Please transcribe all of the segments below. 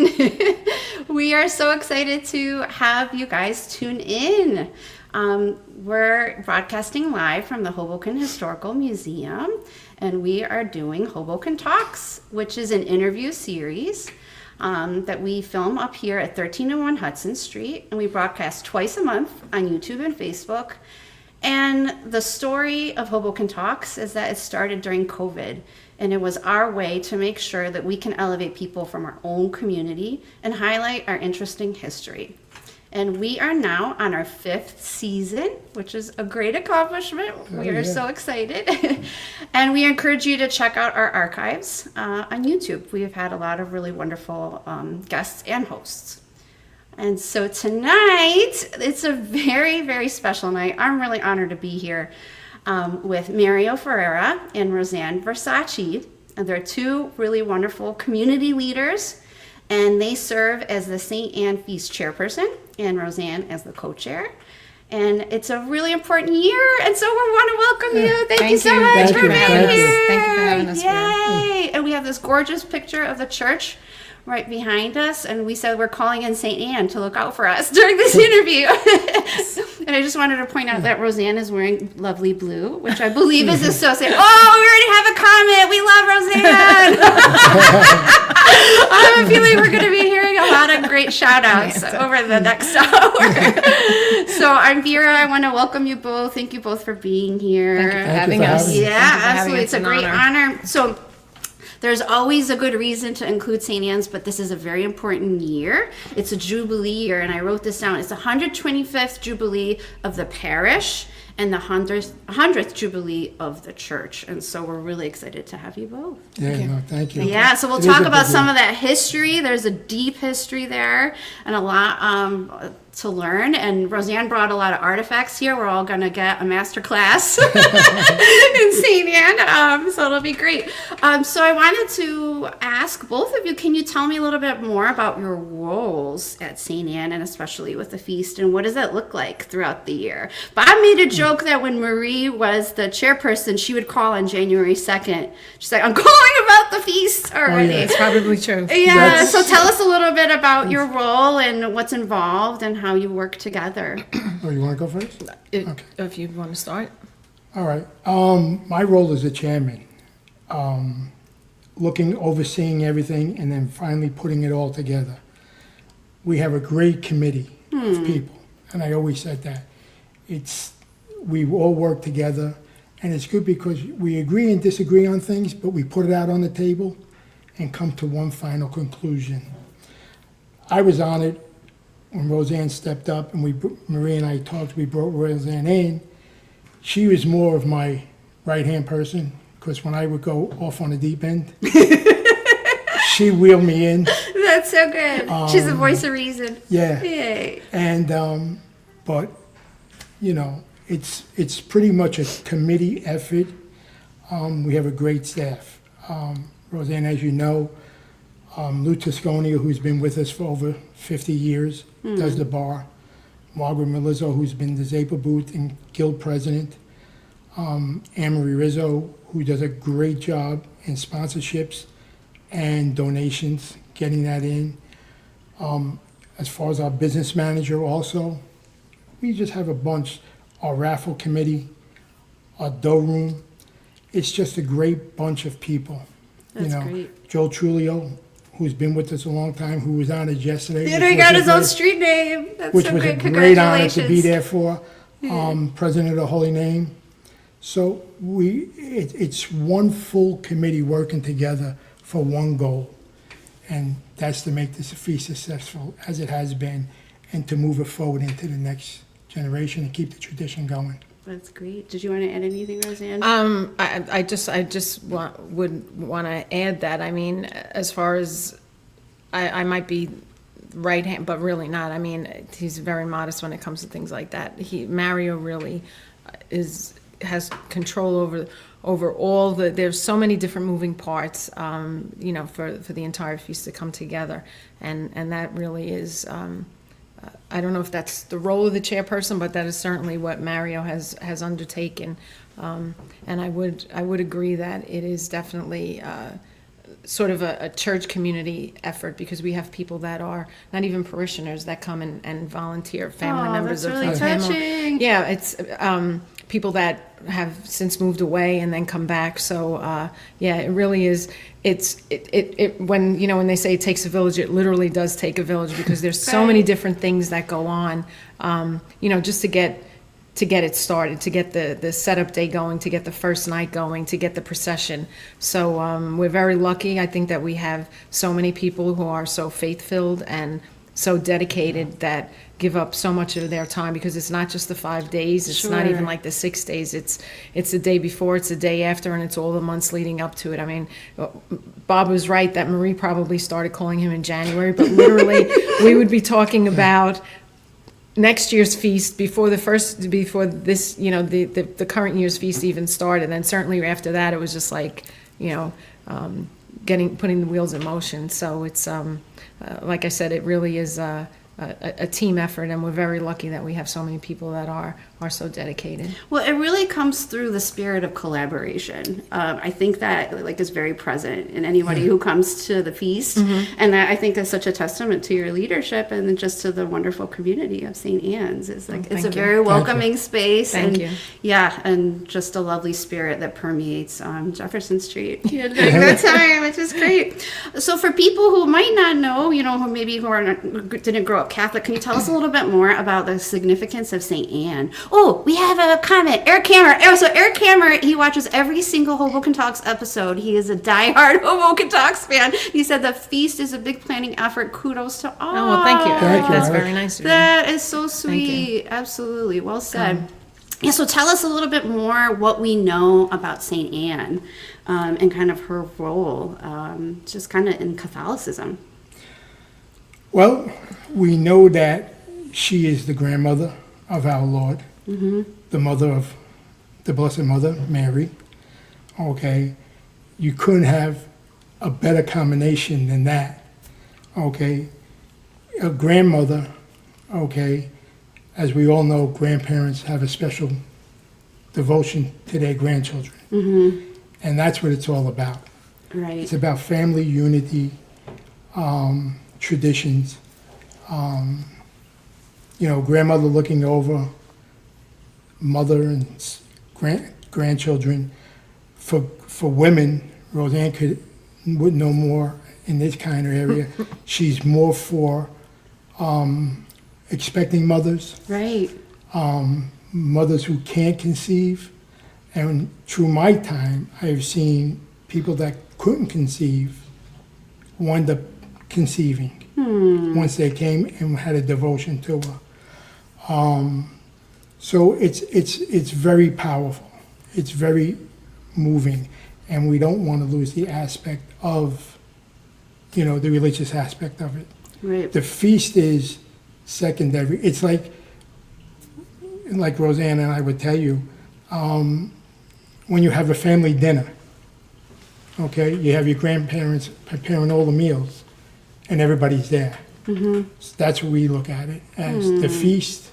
Hoboken. We are so excited to have you guys tune in. We're broadcasting live from the Hoboken Historical Museum, and we are doing Hoboken Talks, which is an interview series that we film up here at 1301 Hudson Street, and we broadcast twice a month on YouTube and Facebook. And the story of Hoboken Talks is that it started during COVID, and it was our way to make sure that we can elevate people from our own community and highlight our interesting history. And we are now on our 5th season, which is a great accomplishment. We are so excited. And we encourage you to check out our archives on YouTube. We have had a lot of really wonderful guests and hosts. And so tonight, it's a very, very special night. I'm really honored to be here with Mario Ferrara and Rosanne Versaci. And they're two really wonderful community leaders, and they serve as the St. Anne Feast Chairperson and Rosanne as the co-chair. And it's a really important year, and so we want to welcome you. Thank you so much for being here. Thank you for having us here. Yay! And we have this gorgeous picture of the church right behind us, and we said we're calling in St. Anne to look out for us during this interview. And I just wanted to point out that Rosanne is wearing lovely blue, which I believe is associated. Oh, we already have a comment. We love Rosanne. I have a feeling we're going to be hearing a lot of great shout outs over the next hour. So I'm Vera. I want to welcome you both. Thank you both for being here. Thank you for having us. Yeah, absolutely. It's a great honor. So there's always a good reason to include St. Anne's, but this is a very important year. It's a Jubilee year, and I wrote this down. It's the 125th Jubilee of the Parish and the 100th Jubilee of the Church. And so we're really excited to have you both. Thank you. Yeah, so we'll talk about some of that history. There's a deep history there and a lot to learn. And Rosanne brought a lot of artifacts here. We're all going to get a master class in St. Anne, so it'll be great. So I wanted to ask both of you, can you tell me a little bit more about your roles at St. Anne, and especially with the feast, and what does that look like throughout the year? But I made a joke that when Marie was the chairperson, she would call on January 2nd. She's like, I'm calling about the feast already. It's probably true. Yeah, so tell us a little bit about your role and what's involved and how you work together. Oh, you want to go first? If you want to start. All right. My role is the chairman, overseeing everything, and then finally putting it all together. We have a great committee of people, and I always said that. We all work together, and it's good because we agree and disagree on things, but we put it out on the table and come to one final conclusion. I was honored when Rosanne stepped up, and Marie and I talked. We brought Rosanne in. She was more of my right-hand person, because when I would go off on the deep end, she wheeled me in. That's so good. She's the voice of reason. Yeah. Yay. And but you know, it's pretty much a committee effort. We have a great staff. Rosanne, as you know, Lou Tosconia, who's been with us for over 50 years, does the bar. Margaret Melizzo, who's been the Zapa Booth and Guild president. Anne-Marie Rizzo, who does a great job in sponsorships and donations, getting that in. As far as our business manager also, we just have a bunch. Our raffle committee, our dough room. It's just a great bunch of people. That's great. Joe Trulio, who's been with us a long time, who was on it yesterday. Yeah, he got his own street name. That's which so was great. a great honor Congratulations. to be there for. President of the Holy Name. So it's one full committee working together for one goal, and that's to make this feast successful as it has been, and to move it forward into the next generation and keep the tradition going. That's great. Did you want to add anything, Rosanne? I just would want to add that. I mean, as far as I might be right hand, but really not. I mean, he's very modest when it comes to things like that. Mario really has control over all the. There's so many different moving parts, for the entire feast to come together, and that really is. I don't know if that's the role of the chairperson, but that is certainly what Mario has undertaken, and I would agree that it is definitely sort of a church community effort, because we have people that are not even parishioners that come and volunteer, family members that's of really family. touching. Yeah, it's people that have since moved away and then come back. So yeah, it really is. It when when they say it takes a village, it literally does take a village, because there's so many different things that go on. Just to get it started, to get the setup day going, to get the first night going, to get the procession. So we're very lucky. I think that we have so many people who are so faith-filled and so dedicated, that give up so much of their time, because it's not just the 5 days. It's not even like the 6 days. It's the day before, it's the day after, and it's all the months leading up to it. I mean, Bob was right that Marie probably started calling him in January, but literally we would be talking about next year's feast before this, the current year's feast even started. And then certainly after that, it was just like, putting the wheels in motion. So it's, like I said, it really is a team effort, and we're very lucky that we have so many people that are so dedicated. Well, it really comes through the spirit of collaboration. I think that is very present in anybody who comes to the feast, and that, I think, is such a testament to your leadership and just to the wonderful community of St. Anne's. It's it's a very welcoming space, Thank you. Yeah, and just a lovely spirit that permeates Jefferson Street during that time, which is great. So, for people who might not know, who didn't grow up Catholic, can you tell us a little bit more about the significance of St. Anne? Oh, we have a comment. Eric Hammer. So Eric Hammer, he watches every single Hoboken Talks episode. He is a diehard Hoboken Talks fan. He said the feast is a big planning effort. Kudos to all. Oh, well, thank you. Thank you, That's Eric. very nice of you. That is so sweet. Absolutely. Well said. Yeah, so tell us a little bit more what we know about St. Anne and kind of her role, just kind of in Catholicism. Well, we know that she is the grandmother of our Lord, the mother of the Blessed Mother, Mary. Okay, you couldn't have a better combination than that. Okay, a grandmother, okay, as we all know, grandparents have a special devotion to their grandchildren. And that's what it's all about. Right. It's about family unity, traditions, grandmother looking over mother and grandchildren. For women, Rosanne would know more in this kind of area. She's more for expecting mothers, Right. Mothers who can't conceive. And through my time, I've seen people that couldn't conceive wind up conceiving once they came and had a devotion to her. So it's very powerful. It's very moving, and we don't want to lose the aspect of, the religious aspect of it. Right. The feast is secondary. It's like Rosanne and I would tell you, when you have a family dinner, okay, you have your grandparents preparing all the meals, and everybody's there. So that's what we look at it as. The feast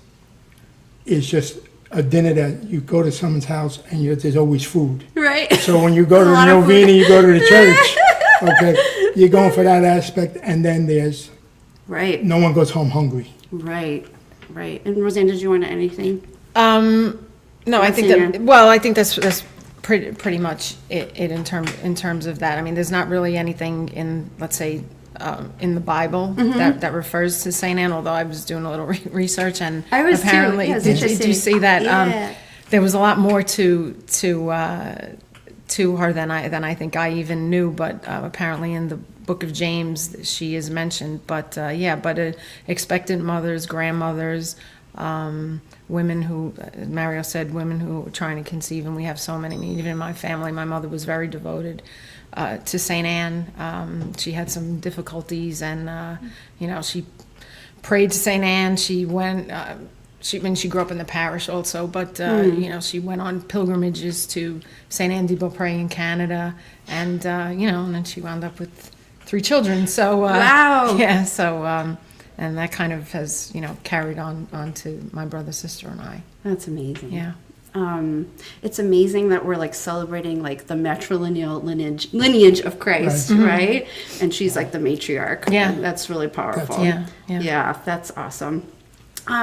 is just a dinner that you go to someone's house and there's always food. Right. So when you go to A lot of food. Novena, you go to the church, okay, you're going for that aspect, and then there's, Right. no one goes home hungry. Right. Right. And Rosanne, did you want to add anything? No, I think Rosanne? that, well, I think that's pretty much it in terms of that. I mean, there's not really anything in, let's say, in the Bible that refers to St. Anne, although I was doing a little research, and I was too. apparently, Yeah, it's did you interesting. see that? Yeah. There was a lot more to her than I think I even knew, but apparently in the Book of James she is mentioned. But expectant mothers, grandmothers, women who, Mario said, women who were trying to conceive, and we have so many. I mean, even in my family, my mother was very devoted to St. Anne. She had some difficulties, and she prayed to St. Anne. She went. She grew up in the parish also, but she went on pilgrimages to St. Anne de Beaupré in Canada, and and then she wound up with 3 children. So Wow. yeah. So and that kind of has carried on to my brother, sister, and I. That's amazing. Yeah. it's amazing that we're like celebrating like the matrilineal lineage of Christ, right? And she's like the matriarch. Yeah. And that's really powerful. Yeah. That's awesome.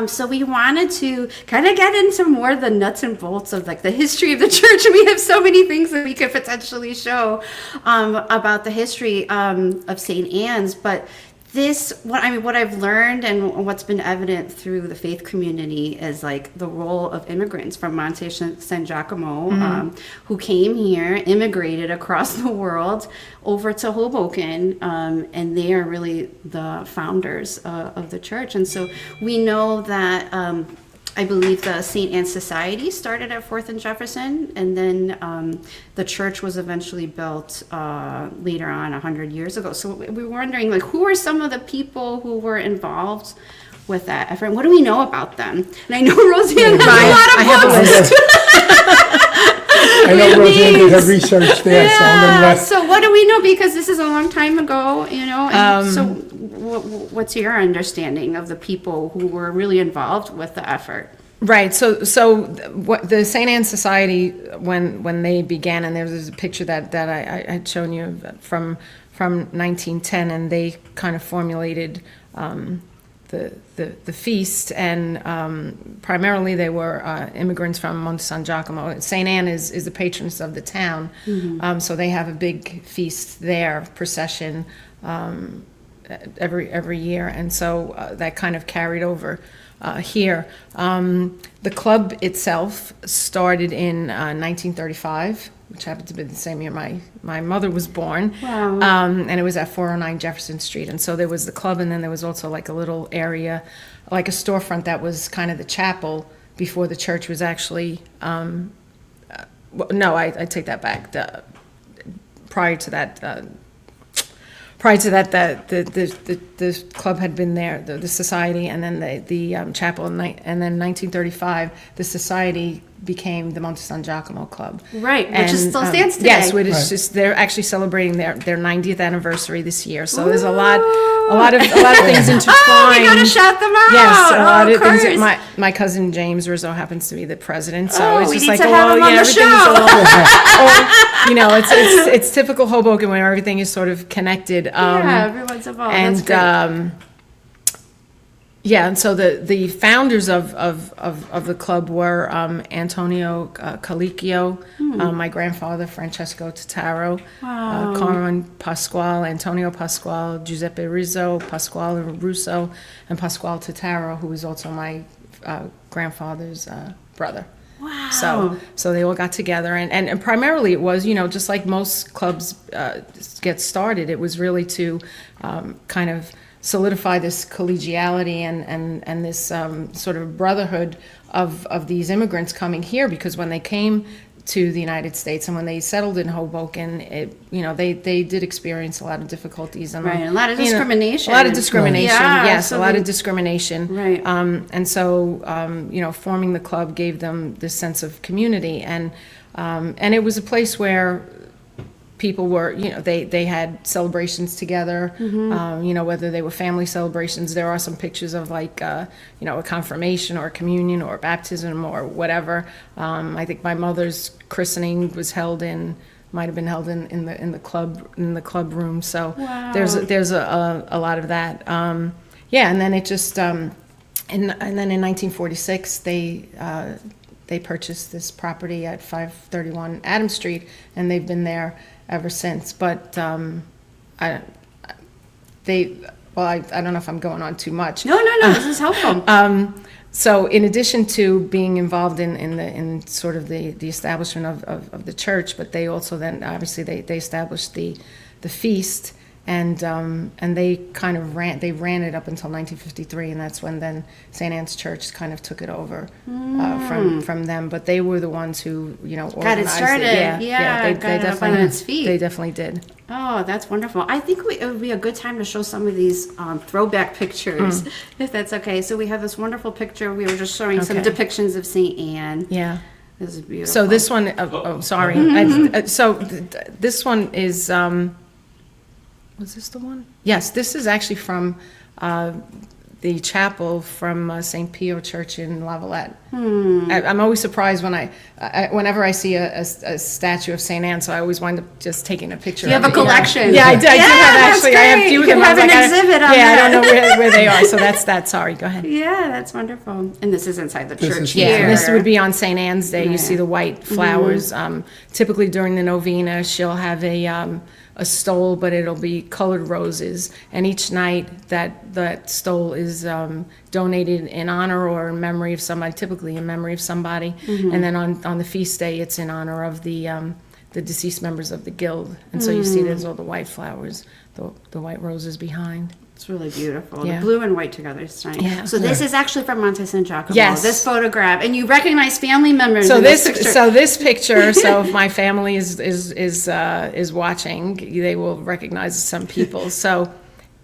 So we wanted to kind of get into more of the nuts and bolts of like the history of the church. And we have so many things that we could potentially show about the history of St. Anne's. But what I've learned and what's been evident through the faith community is like the role of immigrants from Monte San Giacomo who came here, immigrated across the world over to Hoboken, and they are really the founders of the church. And so we know that I believe the St. Anne Society started at 4th and Jefferson, and then the church was eventually built later on, 100 years ago. So we were wondering, like, who are some of the people who were involved with that effort? What do we know about them? And I know Rosanne has a lot of books. I know Rosanne did her research there, so I'm gonna let. So what do we know? Because this is a long time ago, you know. And so what's your understanding of the people who were really involved with the effort? Right. So what the St. Anne Society, when they began, and there was a picture that I had shown you from 1910, and they kind of formulated the feast, and primarily they were immigrants from Monte San Giacomo. St. Anne is the patroness of the town, so they have a big feast there, procession, every year, and so that kind of carried over here. The club itself started in 1935, which happened to be the same year my mother was born. Wow. And it was at 409 Jefferson Street. And so there was the club, and then there was also like a little area, like a storefront that was kind of the chapel before the church was actually, no, I take that back. Prior to that, the club had been there, the society, and then the chapel, and then 1935, the society became the Monte San Giacomo Club. Right, which is still stands today. Yes, which is just, they're actually celebrating their 90th anniversary this year. So there's a lot of things intertwined. Oh, we gotta shout them out. Yes, a lot of course. things. My cousin James Rizzo happens to be the president, so Oh, it's we just need like, to have him on the everything's show. you know, it's typical Hoboken where everything is sort of connected. Yeah, everyone's involved. And That's great. yeah, and so the founders of the club were Antonio Calicchio, my grandfather Francesco Tataro, Carmen Pasquale, Antonio Pasquale, Giuseppe Rizzo, Pasquale Russo, and Pasquale Tataro, who was also my grandfather's brother. Wow. So they all got together, and primarily it was, you know, just like most clubs get started, it was really to kind of solidify this collegiality and this sort of brotherhood of these immigrants coming here, because when they came to the United States and when they settled in Hoboken, they did experience a lot of difficulties and Right, a lot of discrimination. A lot of discrimination, Yeah, yes, so a lot they- of discrimination. Right. And so forming the club gave them this sense of community, and it was a place where people were, they had celebrations together, whether they were family celebrations. There are some pictures of like, a confirmation or a communion or baptism or whatever. I think my mother's christening might have been held in the club room. So Wow. there's a lot of that. And then it just, and then in 1946, they purchased this property at 531 Adams Street, and they've been there ever since. But I don't know if I'm going on too much. No, this is helpful. So in addition to being involved in sort of the establishment of the church, but they also then obviously they established the feast, and they kind of ran it up until 1953, and that's when then St. Anne's Church kind of took it over from them. But they were the ones who Got it organized started. They Got it up on definitely its feet. They definitely did. Oh, that's wonderful. I think it would be a good time to show some of these throwback pictures, if that's okay. So we have this wonderful picture. We were just showing some Okay. depictions of St. Anne. Yeah. This is beautiful. So this one, sorry. This one is, was this the one? Yes, this is actually from the chapel from St. Pio Church in Lavalette. I'm always surprised when whenever I see a statue of St. Anne, so I always wind up just taking a picture. You have a collection. Yeah, I do have that's actually. I have a few of You them. can have an exhibit on yeah, that. I don't know where they are, so that's that. Sorry, go ahead. Yeah, that's wonderful. And this is inside the This church is- Yeah, here. this would be on St. Anne's Day. You see the white Mm-hmm. flowers. Typically during the novena, she'll have a stole, but it'll be colored roses. And each night that stole is donated in honor or in memory of somebody, typically in memory of somebody. Mm-hmm. And then on the feast day, it's in honor of the deceased members of the guild. And so you see Mm. there's all the white flowers, the white roses behind. It's really beautiful. Yeah. The blue and white together is stunning. Yeah. So this is actually from Monte San Giacomo. Yes. This photograph, and you recognize family members. So in this picture. picture, so if my family is watching, they will recognize some people. So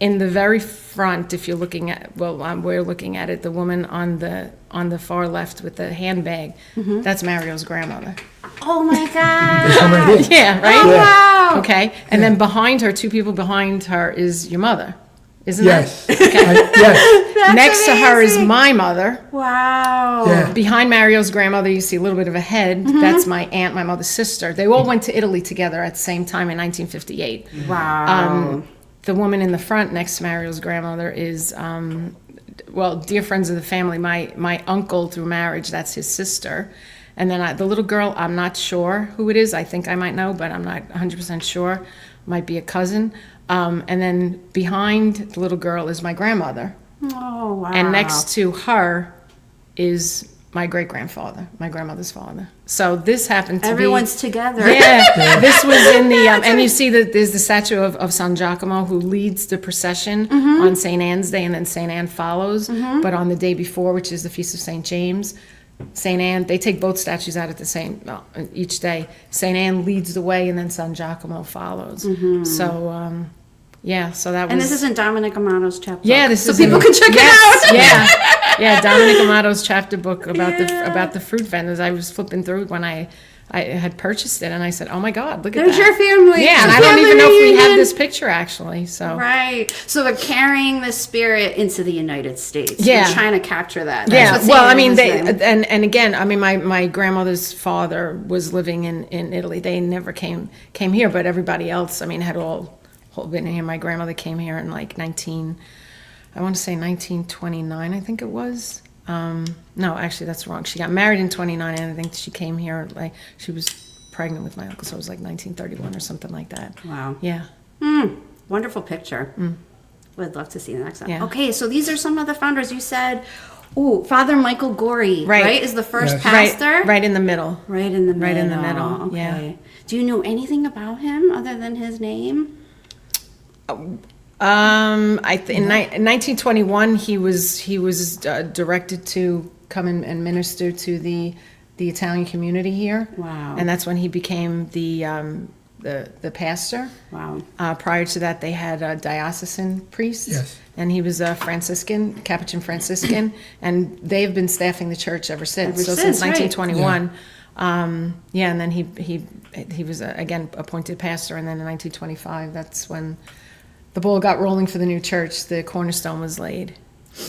in the very front, if you're looking at, we're looking at it, the woman on the far left with the handbag, that's Mario's grandmother. Oh my God! This one right here. Yeah, right. Oh wow! Okay, and then behind her, two people behind her is your mother, isn't Yes. it? Okay. Yes. That's Next to her is amazing. my mother. Wow. Yeah. Behind Mario's grandmother, you see a little bit of a head. Mm-hmm. That's my aunt, my mother's sister. They all went to Italy together at the same time in 1958. Wow. The woman in the front next to Mario's grandmother is, dear friends of the family. My uncle through marriage, that's his sister. And then the little girl, I'm not sure who it is. I think I might know, but I'm not 100% sure. Might be a cousin. And then behind the little girl is my grandmother. Oh wow. And next to her is my great-grandfather, my grandmother's father. So this happened to Everyone's be... together. Yeah, this was in the... and you see that there's the statue of San Giacomo who leads the procession on St. Anne's Day, and then St. Anne follows. But on the day before, which is the Feast of St. James, St. Anne, they take both statues out at the same... each day. St. Anne leads the way, and then San Giacomo follows. So... yeah, so that was... And this is in Dominic Amato's chapter. Yeah, this is people in- can check it out. Yeah, Dominic Amato's chapter book about the fruit vendors. I was flipping through it when I had purchased it, and I said, "Oh my God, look at There's that!" your family. Yeah, and It's I a don't family even know if we have reunion. this picture actually. So Right. So they're carrying the spirit into the United States. Yeah. They're trying to capture that. That's yeah, what well, I St. mean, Anne's they is doing. and again, I mean, my grandmother's father was living in Italy. They never came here, but everybody else, I mean, had all been here. My grandmother came here in like 1929, I think it was. No, actually, that's wrong. She got married in 29, and I think she came here, like, she was pregnant with my uncle, so it was like 1931 or something like that. Wow. Yeah. Wonderful picture. Would love to see the next one. Yeah. Okay, so these are some of the founders. You said, Father Michael Gorey, Right. right? Is the first Yes. pastor? Right in the middle. Right in the middle. Right in the middle, Okay. yeah. Do you know anything about him other than his name? In 1921, he was directed to come and minister to the Italian community here. Wow. And that's when he became the pastor. Wow. Prior to that, they had a diocesan priest. Yes. And he was a Franciscan, Capuchin Franciscan, and they've been staffing the church ever since. Ever so since, since right. 1921. And then he was again appointed pastor, and then in 1925, that's when the ball got rolling for the new church. The cornerstone was laid.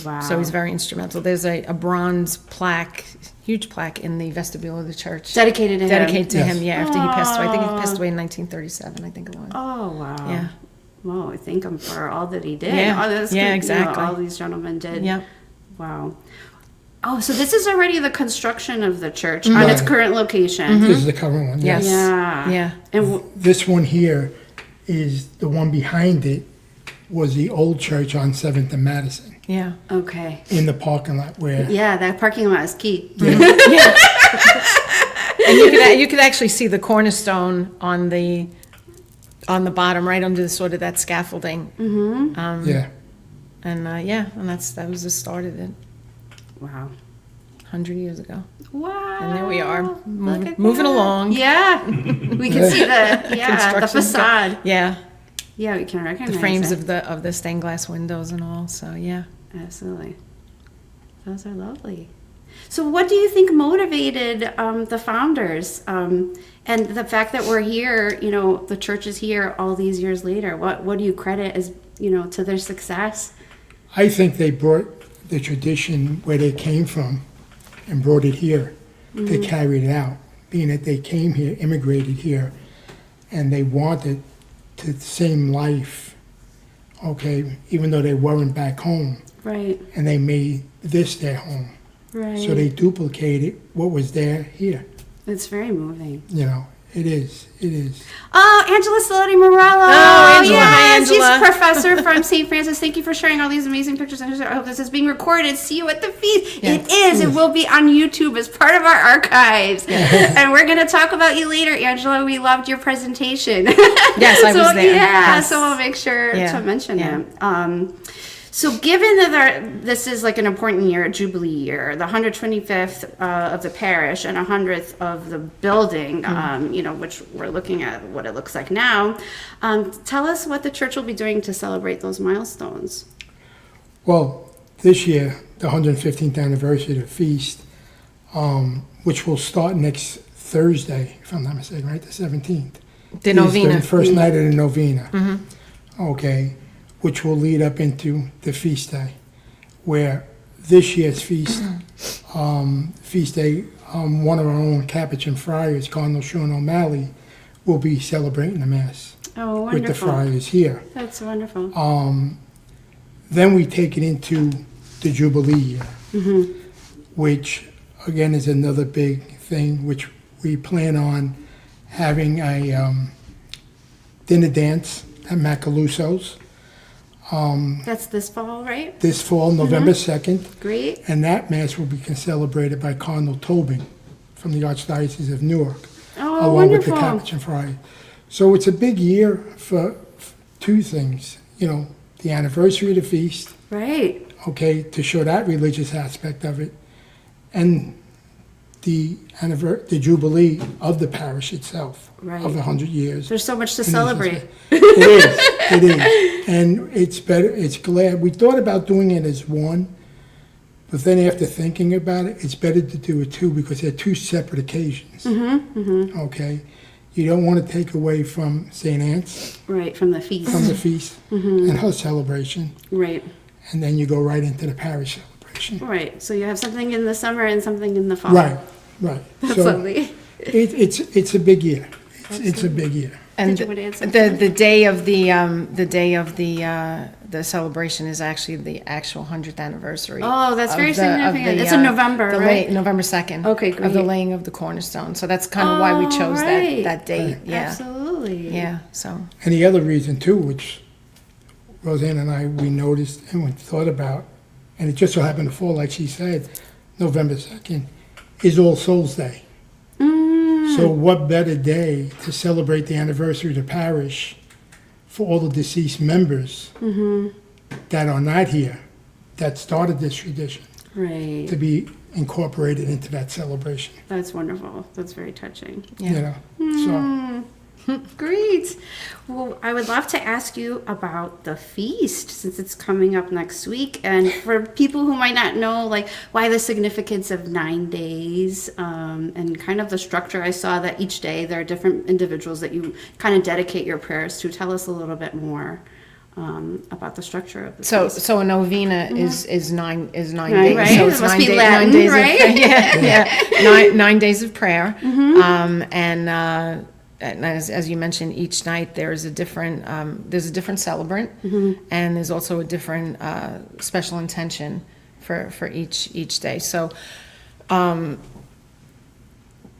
Wow. So he's very instrumental. There's a bronze plaque, huge plaque in the vestibule of the church. Dedicated to him. Dedicated to Yes. him, yeah, after he passed away. I think he passed away in 1937, I think it was. Oh, wow. Yeah. Well, I thank him for all that he did. Yeah. All this, Yeah, you know, exactly. all these gentlemen did. Yeah. Wow. Oh, so this is already the construction of the church on its Right. current location. This is the current one, yes. Yes. Yeah. Yeah. And This one here is, the one behind it was the old church on 7th and Madison, Yeah. okay. in the parking lot where, Yeah, that parking lot is key. And you could actually see the cornerstone on the bottom, right under the sort of that scaffolding. yeah. And that was the start of it, Wow. 100 years ago. Wow. And there we are, Look at moving that. along. Yeah. We can see the Construction's go- facade. Yeah, Yeah, we can recognize the frames it. of the stained glass windows and all. So yeah. Absolutely. Those are lovely. So what do you think motivated the founders and the fact that we're here, you know, the church is here all these years later? What do you credit as, you know, to their success? I think they brought the tradition where they came from and brought it here. They carried it out, being that they came here, immigrated here, and they wanted the same life, okay, even though they weren't back home. Right. And they made this their home. Right. So they duplicated what was there here. It's very moving. You know, it is. Oh, Angela Saloti Morello. Oh, Angela. Hi, Yes, Angela. she's professor from St. Francis. Thank you for sharing all these amazing pictures. I hope this is being recorded. See you at the feast. Yeah. It is. It will be on YouTube as part of our archives. And we're going to talk about you later, Angela. We loved your presentation. Yes, I was there. Yeah, Yes. so we'll make sure Yeah. to mention Yeah. it. So given that this is like an important year, a Jubilee year, the 125th of the parish and 100th of the building, which we're looking at what it looks like now, tell us what the church will be doing to celebrate those milestones. Well, this year, the 115th anniversary of the feast, which will start next Thursday, if I'm not mistaken, right, the 17th. The is Novena. The first night of the Novena. Okay, which will lead up into the feast day, where this year's feast day, one of our own Capuchin friars, Cardinal Sean O'Malley, will be celebrating the Mass Oh, with the wonderful. friars here. That's wonderful. Then we take it into the Jubilee year, which again is another big thing, which we plan on having a dinner dance at Macaluso's That's this fall, right? this fall, November 2nd, Great. and that Mass will be celebrated by Cardinal Tobin from the Archdiocese of Newark, Oh, along with the wonderful. Capuchin Friar. So it's a big year for two things, the anniversary of the feast, Right. okay, to show that religious aspect of it, and the Jubilee of the parish itself, Right. of the 100 years. There's so much to And celebrate. It is. And it's better, it's glad, we thought about doing it as one, but then after thinking about it, it's better to do it two because they're two separate occasions. Okay? You don't want to take away from St. Anne's, Right, from the feast. from the feast, and her celebration, Right. and then you go right into the parish celebration. Right. So you have something in the summer and something in the fall. Right. That's So lovely. it's a big year. It's a big year. And Did you want to add something? the day of the celebration is actually the actual 100th anniversary. Oh, that's of very of significant. It's in November, the right? November 2nd. Okay, Of the great. laying of the cornerstone. So that's kind of why we chose right. that date. Yeah. Absolutely. Yeah. So And the other reason too, which Rosanne and I, we noticed and we thought about, and it just so happened to fall, like she said, November 2nd, is All Souls Day. So what better day to celebrate the anniversary of the parish for all the deceased members that are not here, that started this tradition, Right. to be incorporated into that celebration, That's wonderful. That's very touching. yeah. So, Great. Well, I would love to ask you about the feast since it's coming up next week. And for people who might not know, like, why the significance of 9 days and kind of the structure, I saw that each day there are different individuals that you kind of dedicate your prayers to. Tell us a little bit more about the structure of the feast. So a novena is nine Right, days. right. So It it's must 9 be days. Latin, 9 days right? Of, yeah. 9 days of prayer. And as you mentioned, each night there's a different celebrant, and there's also a different special intention for each day. So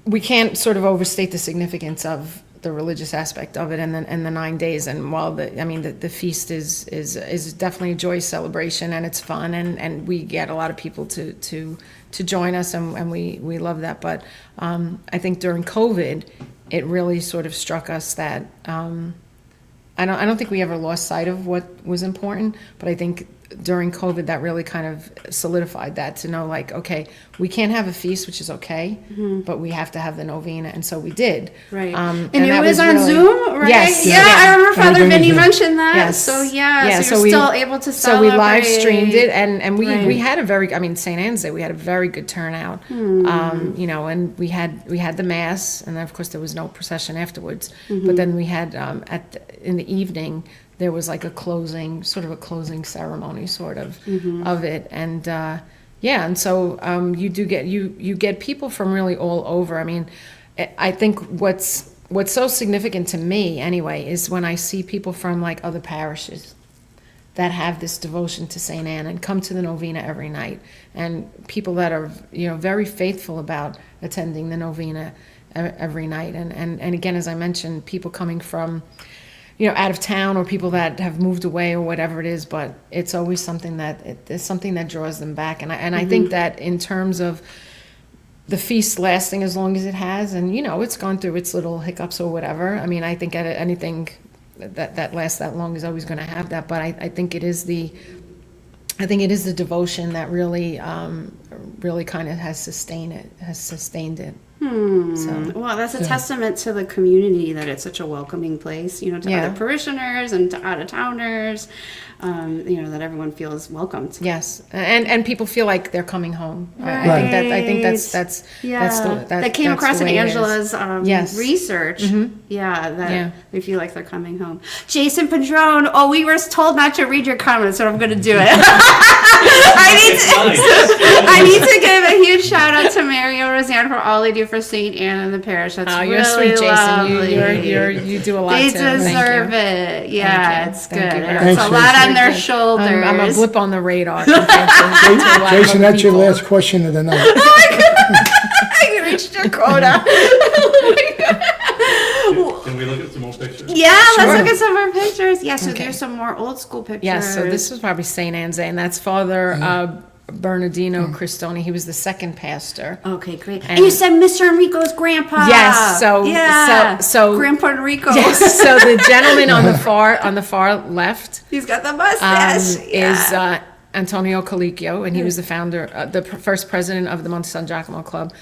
we can't sort of overstate the significance of the religious aspect of it and the 9 days. And while the feast is definitely a joyous celebration and it's fun and we get a lot of people to join us and we love that. But I think during COVID, it really sort of struck us that I don't think we ever lost sight of what was important, but I think during COVID that really kind of solidified that to know, like, okay, we can't have a feast, which is okay, but we have to have the novena, and so we did. Right. And And it that was on really- Zoom, right? Yes. Yeah, I remember Father Everything was Vinny Zoom. mentioned that. Yes. So so we- you're still able to So we live celebrate. streamed it, and we Right. had a very, St. Anne's Day, we had a very good turnout. And we had the mass, and then of course there was no procession afterwards. But then we had in the evening there was like a closing ceremony sort of it. And and so you do get you get people from really all over. I mean, I think what's so significant to me anyway is when I see people from like other parishes that have this devotion to St. Anne and come to the novena every night, and people that are very faithful about attending the novena every night, and again, as I mentioned, people coming from out of town, or people that have moved away, or whatever it is, but it's always something that draws them back, and I think that in terms of the feast lasting as long as it has, and it's gone through its little hiccups or whatever. I mean, I think anything that lasts that long is always going to have that, but I think it is the devotion that really kind of has sustained it. So. Well, that's a testament to the community, that it's such a welcoming place, to other parishioners and to out-of-towners, that everyone feels welcomed. Yes, and people feel like they're coming home. Right. I think that's that came across in Angela's research. Mm-hmm. They feel like they're coming home. Jason Padron, we were told not to read your comments, so I'm going to do it. I need to give a huge shout out to Mary and Rosanne for all they do for St. Anne and the parish. That's you're really sweet, lovely. Jason. You do a lot. They too. deserve it. Yeah, it's good. Thank It's a lot on their shoulders. I'm a blip on the radar. Jason, that's your last question of the night. You reached your quota. Can we look at some more pictures? Yeah, let's look at some more pictures. Yeah, so there's some more old school pictures. Yes, so this was probably St. Anne's Day, and that's Father Bernardino Cristoni. He was the second pastor. Okay, great. And you said Mr. Enrico's grandpa. Yes, so Grandpa Enrico. Yes, so the gentleman on the far left, he's got the mustache. is Antonio Colicchio, and he was the founder, the first president of the Monte San Giacomo Club.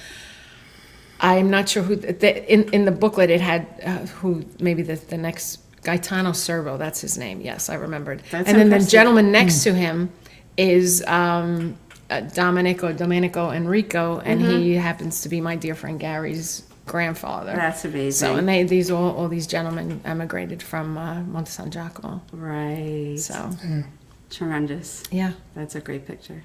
I'm not sure who in the booklet it had who maybe the next Gaetano Servo. That's his name. Yes, I remembered. That's and then impressive. the gentleman next to him is Domenico Enrico, and he happens to be my dear friend Gary's grandfather. That's amazing. So, and all these gentlemen emigrated from Monte San Giacomo. Right. So tremendous. Yeah, that's a great picture.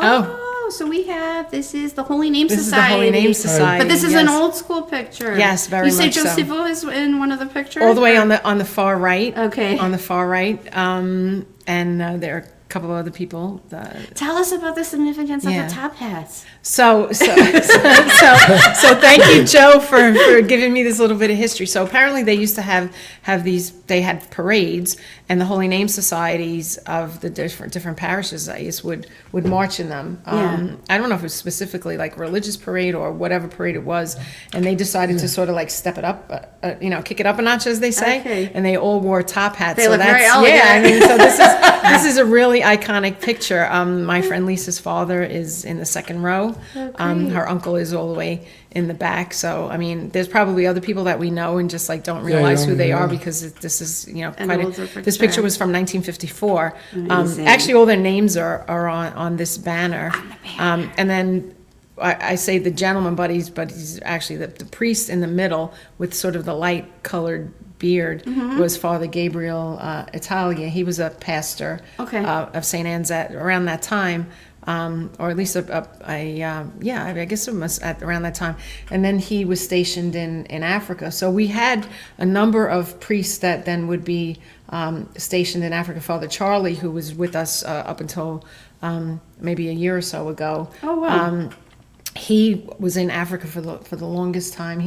Oh, so we have, this is the Holy Name this Society. is the Holy Name Society. But this is an old school picture. Yes, very much so. You say Josepho is in one of the pictures? All the way on the far right. Okay. On the far right. And there are a couple of other people. Tell us about the significance of the top hats. So thank you, Joe, for giving me this little bit of history. So apparently they used to have these, they had parades, and the Holy Name Societies of the different parishes, I guess, would march in them. I don't know if it was specifically like religious parade or whatever parade it was, and they decided to sort of like step it up, kick it up a notch, as they say. Okay. And they all wore top hats. They look very elegant. Yeah, I mean, so this is a really iconic picture. My friend Lisa's father is in the second row. Her uncle is all the way in the back. So I mean, there's probably other people that we know and just like don't realize who they are, because this is quite this picture was from 1954. Actually, all their names are on this banner. And then I say the gentleman, but he's actually the priest in the middle with sort of the light colored beard was Father Gabriel Italia. He was a pastor of St. Anne's around that time. Or at least I guess it was around that time. And then he was stationed in Africa. So we had a number of priests that then would be stationed in Africa. Father Charlie, who was with us up until maybe a year or so ago. Oh, wow. He was in Africa for the longest time.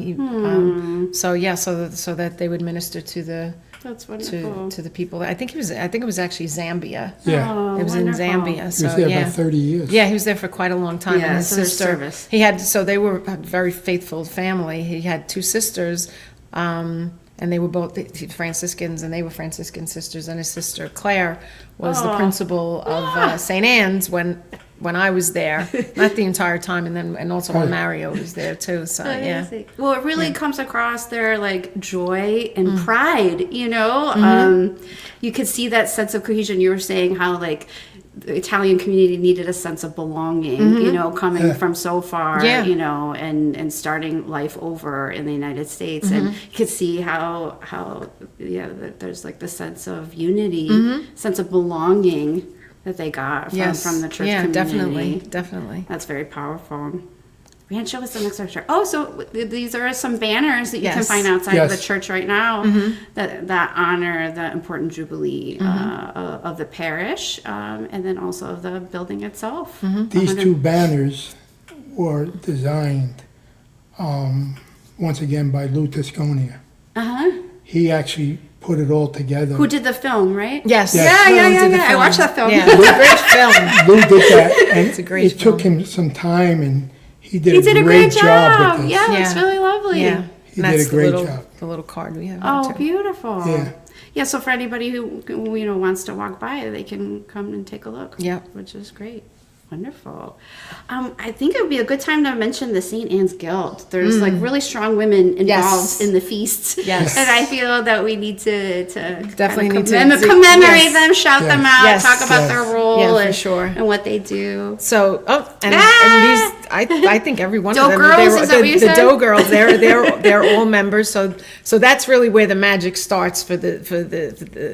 So that they would minister to the That's wonderful. To the people. I think it was actually Zambia. Yeah. It was in Zambia. So he was there about 30 years. Yeah, he was there for quite a long time. Yeah, and his so sister, they were a very faithful family. He had two sisters, and they were both Franciscans, and they were Franciscan sisters. And his sister Claire was the principal of St. Anne's when I was there, not the entire time, and also when Mario was there too. So Well, it really comes across their like joy and pride. You could see that sense of cohesion. You were saying how like the Italian community needed a sense of belonging, you know, coming from so far, Yeah. you know, and starting life over in the United States. And you could see how that there's like the sense of unity, sense of belonging that they got from the church community. Definitely. That's very powerful. Brian, show us the next picture. Oh, so these are some banners that you can find outside of the church right now that honor the important jubilee of the parish, and then also of the building itself. These two banners were designed, once again, by Lou Tosconia. He actually put it all together. Who did the film, right? Yes. Yeah. I watched that film. Yeah, great film. Lou did that, and It's a great it took him some time, and he did, He did a great job. with this. Yeah, it's really lovely. Yeah. He And did that's a great the little, job. The little card we have. Oh, there, too. beautiful. Yeah. Yeah, so for anybody who, you know, wants to walk by, they can come and take a look. Yep. Which is great. Wonderful. I think it would be a good time to mention the St. Anne's Guild. There's like really strong women involved Yes. in the feasts. Yes. And I feel that we need to Definitely kind of need to- commemorate yes. them, shout them out, Yes. talk about Yes. their role Yeah, for and, sure. and what they do. So, and Ah! these, I think every one Dough of them, girls, is that what you the said? Dough girls, they're all members. So that's really where the magic starts for the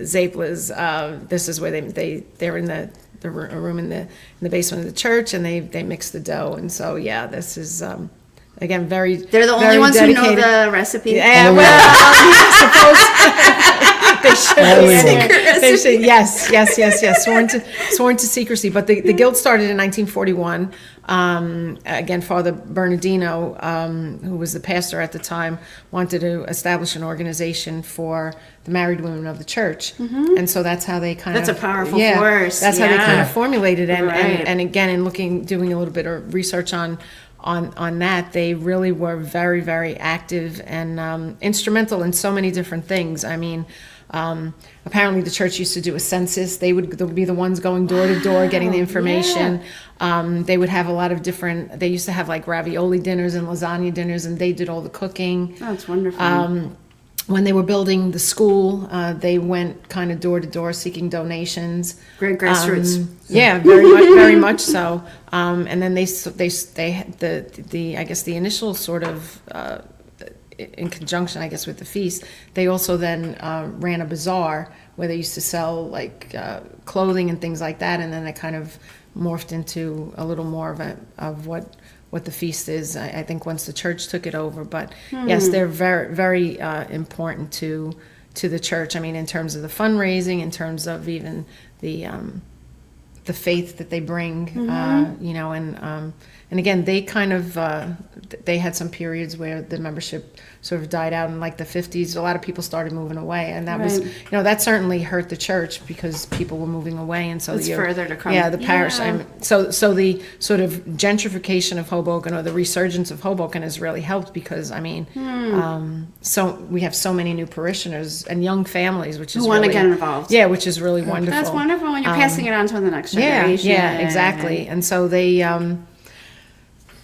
Zaplas. This is where they're in the room in the basement of the church, and they mix the dough. And so this is again very. They're the only very ones dedicated. who know the recipe. Yeah, well, they should Only be. one. They should, yes. Sworn to secrecy. But the guild started in 1941. Again, Father Bernardino, who was the pastor at the time, wanted to establish an organization for the married women of the church, and so that's how they kind That's of a powerful force, That's how they kind yeah. of formulated it. Right. And again, in doing a little bit of research on that, they really were very, very active and instrumental in so many different things. I mean, apparently the church used to do a census. They would be the ones going door to door getting the information. They would have a lot of different, they used to have like ravioli dinners and lasagna dinners, and they did all the cooking. Oh, it's wonderful. When they were building the school, they went kind of door to door seeking donations. Great grassroots. Yeah, very much so. And then they had the I guess the initial sort of in conjunction, I guess, with the feast, they also then ran a bazaar where they used to sell like clothing and things like that, and then it kind of morphed into a little more of what the feast is. I think once the church took it over, but yes, they're very, very important to the church. I mean, in terms of the fundraising, in terms of even the faith that they bring, you know, and again, they kind of they had some periods where the membership sort of died out in like the 50s. A lot of people started moving away, and that was, Right. you know, that certainly hurt the church because people were moving away, and so It's further to come. Yeah, the parish. Yeah. So the sort of gentrification of Hoboken, or the resurgence of Hoboken, has really helped because I mean, so we have so many new parishioners and young families, which is Who wanna really, get involved. Yeah, which is really wonderful. That's wonderful when you're passing it on to the next Yeah, generation. yeah, exactly. And so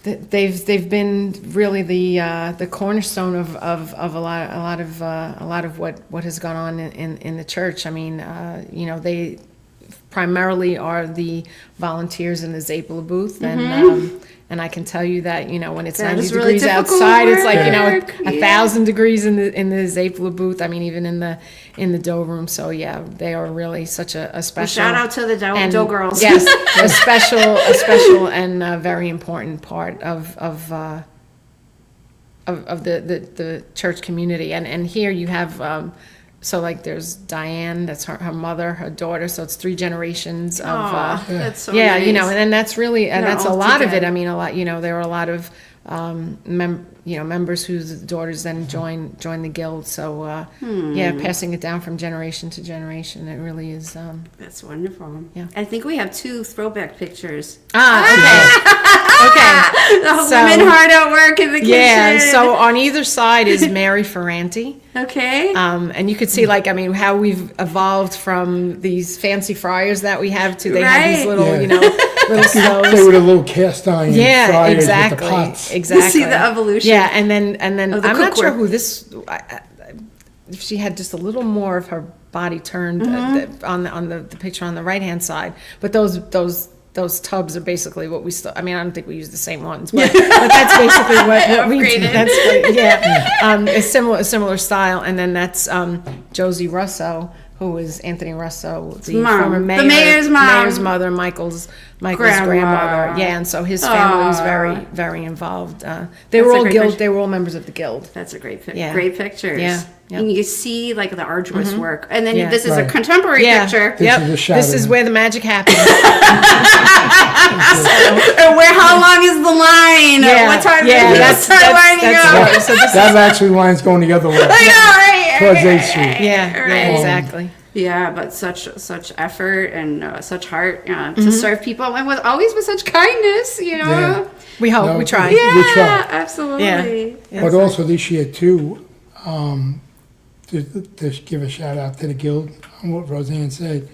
they've been really the cornerstone of a lot of what has gone on in the church. I mean, you know, they primarily are the volunteers in the Zapla booth, and I can tell you that, you know, when it's That 90 is really degrees difficult outside, it's like, you know, work. 1,000 degrees in the Zapla booth. I mean, even in the dough room. So yeah, they are really such a special. Shout out to the dough girls. Yes, a special and very important part of the church community. And here you have, so like there's Diane, that's her mother, her daughter. So it's 3 generations of. Aw, that's so yeah, nice. you know, and then that's really, and They're that's a all lot of it. together. I mean, a lot, you know, there are a lot of members whose daughters then join the guild. So yeah, passing it down from generation to generation, it really is. That's wonderful. Yeah. I think we have 2 throwback pictures. Okay. The So- women hard at work in the kitchen. Yeah, so on either side is Mary Ferranti. Okay. And you could see, like, I mean, how we've evolved from these fancy fryers that we have to they have these Right. little, Yeah. you know, little They stoves. were the little cast iron Yeah, fryers exactly, with the pots. exactly. See the evolution Yeah, and then of the I'm not sure cookware. who this. if she had just a little more of her body turned on the picture on the right hand side. But those tubs are basically what we still. I mean, I don't think we use the same ones, but that's basically what we do. Upgraded. A similar style. And then that's Josie Russo, who was Anthony Russo, the Mom. former mayor, The mayor's mom. mayor's mother, Michael's grandmother. Yeah, and so his family was very involved. They were That's a all great guild. picture. They were all members of the guild. That's a great Yeah. great pictures. Yeah, yeah. And you see like the arduous work. And then Yeah. this is a Right. contemporary picture. This is a shot This of is him. where the magic happens. How long is the line? What time that's lining up? so this That actually line's going the other way. I know, right? Towards 8th Street. yeah, Right. exactly. Yeah, but such effort and such heart to serve people, and always with such kindness, you know. Yeah. We hope. No, We try. we Yeah, try. absolutely. Yeah. But also this year too, to give a shout out to the Guild on what Roseanne said,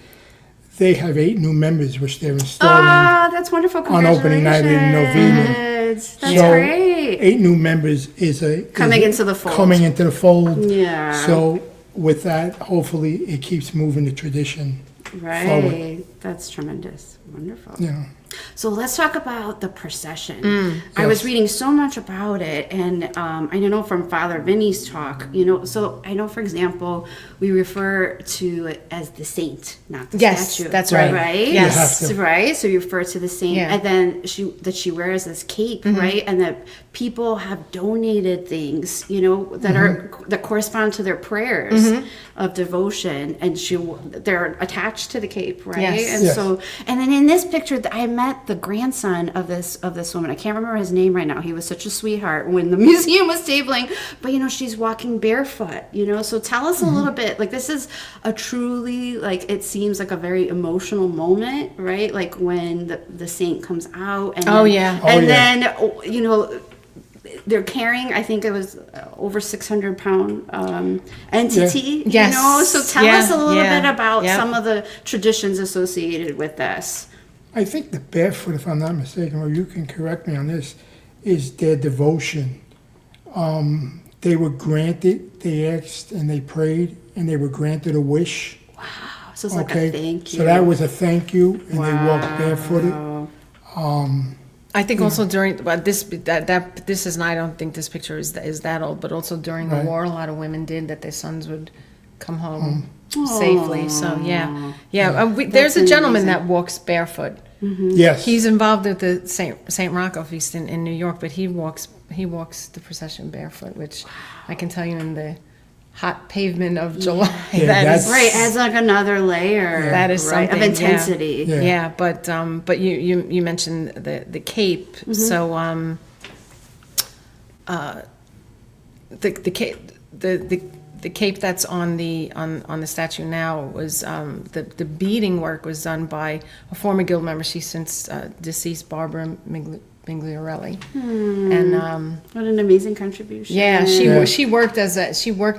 they have 8 new members which they're installing. Ah, that's wonderful. On opening night in Novena. Congratulations. That's So, great. 8 new members is Coming into the fold. Coming into the fold. Yeah. So with that, hopefully it keeps moving the tradition Right. forward. That's tremendous. Wonderful. You know. So let's talk about the procession. I was Yes. reading so much about it, and I know from Father Vinny's talk, so I know, for example, we refer to it as the saint, not the Yes, statue. that's right. Right? Yes. You have to. Right? So you refer to the saint, Yeah. and then she wears this cape, right? And that people have donated things, that correspond to their prayers of devotion, and they're attached to the cape, right? Yes. And Yes. so, and then in this picture, I met the grandson of this woman. I can't remember his name right now. He was such a sweetheart when the museum was tabling. But she's walking barefoot. So tell us a little bit. Like, this is a truly, like, it seems like a very emotional moment, right? Like when the saint comes out. And Oh, then, yeah. And Oh, yeah. then they're carrying, I think it was over 600-pound entity. Yes. So tell Yeah, us a little yeah, bit about yeah. some of the traditions associated with this. I think the barefoot, if I'm not mistaken, or you can correct me on this, is their devotion. They were granted, they asked and they prayed, and they were granted a wish. So it's like a thank you. So that was a thank you, and they walked barefooted. I think also during this is not, I don't think this picture is that old, but also during the Right. war, a lot of women did that. Their sons would come home safely. So yeah. There's a gentleman amazing. that walks barefoot. Yes. He's involved with the Saint Rocco feast in New York, but he walks the procession barefoot, which I can tell you in the hot pavement of July. Yeah, that that's- is Right, adds like another layer. That is right, something, of intensity. Yeah. Yeah, but you mentioned the cape, so the cape that's on the statue now was the beading work was done by a former guild member. She's since deceased, Barbara Migliorelli, and What an amazing contribution. yeah, Yeah. she worked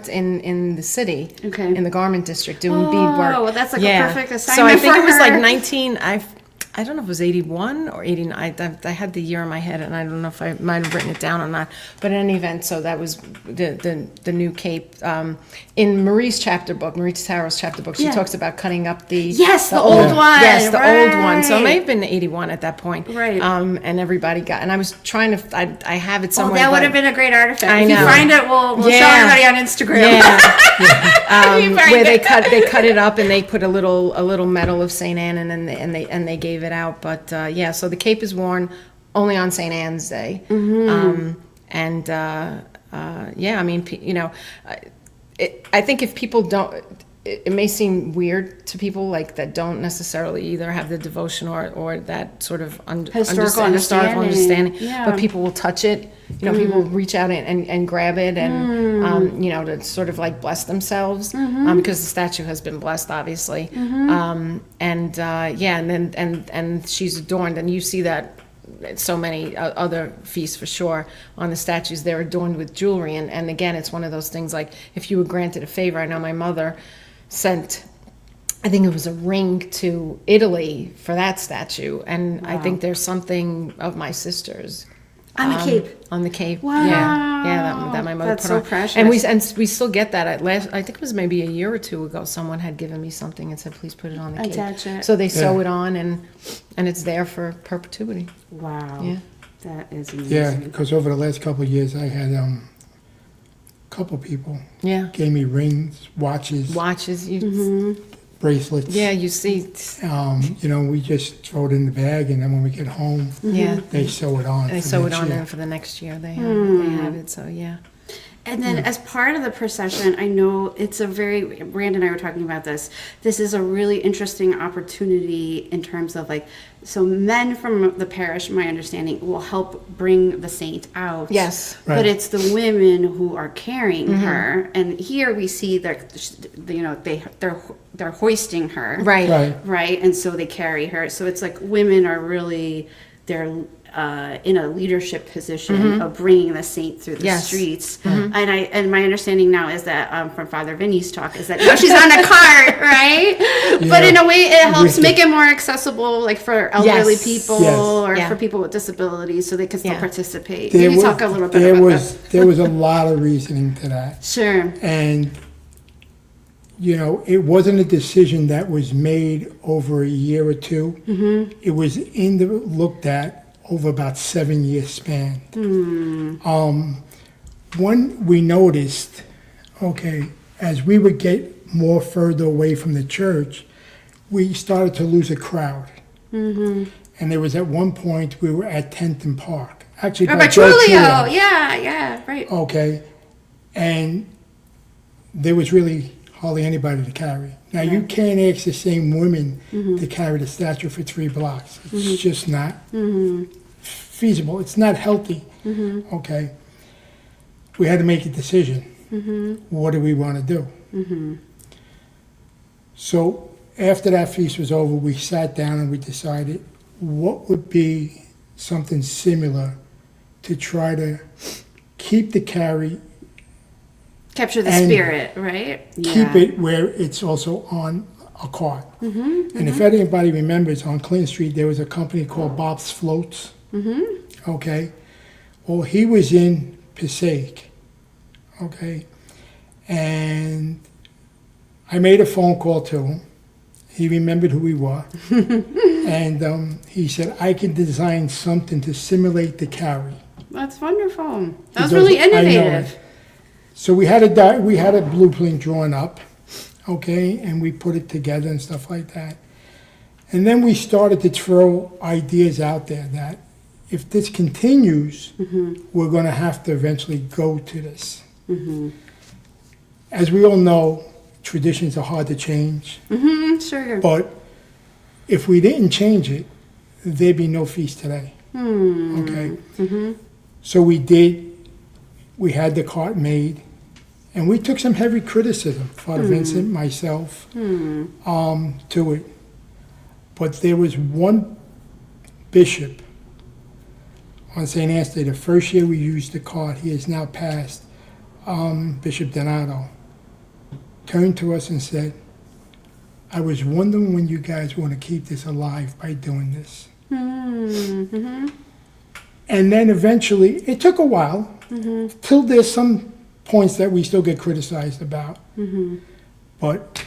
in the city, Okay. in the garment district doing beadwork. Oh, well, that's like a perfect So I assignment think for it was like her. 19. I don't know if it was 81 or 89. I had the year in my head, and I don't know if I might have written it down or not. But in any event, so that was the new cape. In Marie's chapter book, Marie Tataro's chapter book, she Yeah. talks about cutting up the Yes, the old one. Yes, the old one. So it may right. have been 81 at that point. Right. And everybody got. And I was trying to. I have it Oh, somewhere. that would but- have been a great artifact. I If you know. find it, we'll show Yeah. everybody on Instagram. Yeah. You find Where they it. cut it up and they put a little medal of Saint Anne and they gave it out. But yeah, so the cape is worn only on Saint Anne's Day. Yeah, I mean, I think if people don't, it may seem weird to people like that don't necessarily either have the devotion or that sort of Historical historical understanding. Yeah. But people will touch it. People will reach out and grab it and to sort of like bless themselves because the statue has been blessed, obviously. And she's adorned, and you see that at so many other feasts for sure on the statues. They're adorned with jewelry, and again, it's one of those things like if you were granted a favor. I know my mother sent, I think it was a ring to Italy for that statue, and I think there's something of my sister's On the Cape. On the Cape. Wow. Yeah, that my mother That's put so on. precious. And we still get that. I think it was maybe a year or two ago, someone had given me something and said, please put it on the Cape. Attach it. So they sew Yeah. it on and it's there for perpetuity. Wow. Yeah. That is amazing. Yeah, because over the last couple of years, I had a couple people Yeah. gave me rings, watches, Watches, bracelets. yeah, you see, We just throw it in the bag, and then when we get home, yeah. they sew it on. They for sew it next on year. there for the next year. They have it, so yeah. And then as part of the procession, I know it's Brand and I were talking about this. This is a really interesting opportunity in terms of so men from the parish, my understanding, will help bring the saint out. Yes. But Right. it's the women who are carrying her. And here we see that, they're hoisting her. Right. Right. Right. And so they carry her. So it's like women are really, they're in a leadership position of bringing the saint through the Yes. streets. And my understanding now is that from Father Vinny's talk is that now she's on a cart, right? But in a way, it helps make it more accessible, for elderly Yes. people Yes. or Yeah. for people with disabilities, so they can still Yeah. participate. There Maybe was- talk a little bit there about was, that. There was a lot of reasoning to that. Sure. And, it wasn't a decision that was made over a year or two. It was looked at over about 7-year span. When we noticed, as we would get more further away from the church, we started to lose a crowd. And there was at one point, we were at 10th and Park. Actually, Or by by Joe Trulio. Yeah, right. Okay, and there was really hardly anybody to carry. Now, you can't ask the same women to carry the statue for 3 blocks. It's just not feasible. It's not healthy. Okay, we had to make a decision. What do we want to do? So after that feast was over, we sat down and we decided what would be something similar to try to keep the carry, Capture the And spirit, right? keep it where it's also on a cart. And if anybody remembers, on Clinton Street, there was a company called Bob's Floats. Okay? Well, he was in Passaic. Okay? And I made a phone call to him. He remembered who we were. And he said, I can design something to simulate the carry. That's wonderful. That was He really goes, "I know innovative. it." So we had a blueprint drawn up, okay, and we put it together and stuff like that. And then we started to throw ideas out there that if this continues, we're going to have to eventually go to this. As we all know, traditions are hard to change, Sure. but if we didn't change it, there'd be no feast today. Okay? So we had the cart made, and we took some heavy criticism, Father Vincent, myself, to it. But there was one bishop on St. Anthony, the first year we used the cart, he has now passed, Bishop Donato, turned to us and said, I was wondering when you guys want to keep this alive by doing this. And then eventually, it took a while, till there's some points that we still get criticized about. But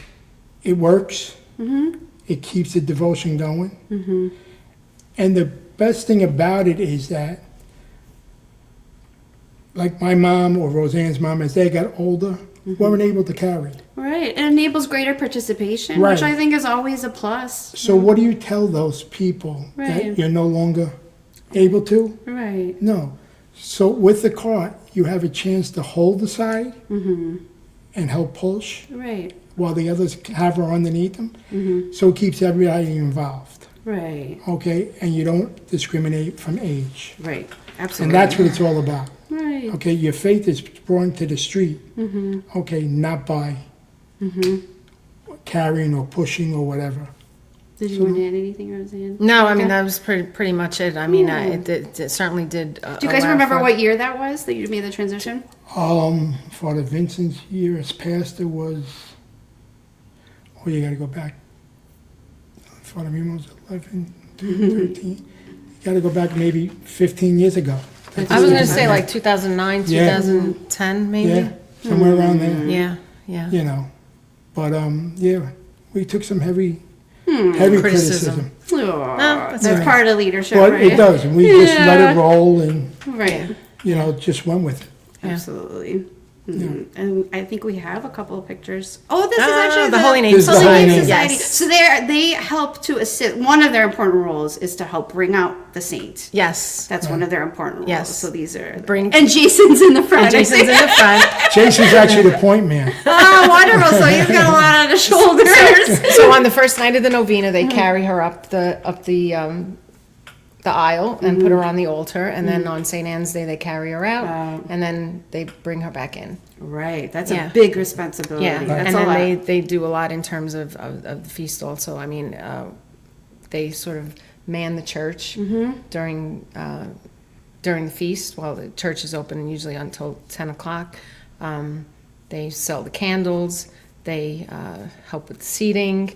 it works. It keeps the devotion going. And the best thing about it is that, like my mom or Roseanne's mom, as they got older, weren't able to carry. Right. It enables greater participation, Right. which I think is always a plus. So what do you tell those people Right. that you're no longer able to? Right. No. So with the cart, you have a chance to hold the side and help push Right. while the others have her underneath them. So it keeps everybody involved, Right. okay? And you don't discriminate from age. Right. And Absolutely. that's what it's all about, right. okay? Your faith is brought to the street, okay, not by carrying or pushing or whatever. Did you want to add anything, Roseanne? No, I mean, Okay. that was pretty much it. I mean, it certainly did. Do you guys remember what year that was that you made the transition? Father Vincent's year as pastor was, you gotta go back. Father Mimo's 11, 13. You gotta go back maybe 15 years ago I was gonna say like 2009, Yeah. 2010, maybe. Yeah, somewhere around there, Yeah, yeah. you know. But, yeah, we took some heavy criticism. Aw, that's that's part of leadership, But right? it does, and we just let Yeah. it roll and, Right. you know, just went with it. Absolutely. And I think we have a couple of pictures. Oh, this is actually the Holy Name This is the Holy Holy Name Name. Society. Yes. So they help to assist. One of their important roles is to help bring out the saint. Yes. That's one of their important roles. Yes. So these are Bring- and Jason's in the front. And Jason's in the front. Jason's actually the point man. Oh, wonderful! So he's got a lot on his shoulders. So on the first night of the novena, they carry her up the aisle and put her on the altar, and then on St. Anne's Day they carry her out, and then they bring her back in. Right. That's Yeah. a big responsibility. Yeah, That's and a lot. then they do a lot in terms of the feast also. I mean, they sort of man the church during the feast while the church is open, usually until 10 o'clock. They sell the candles. They help with seating.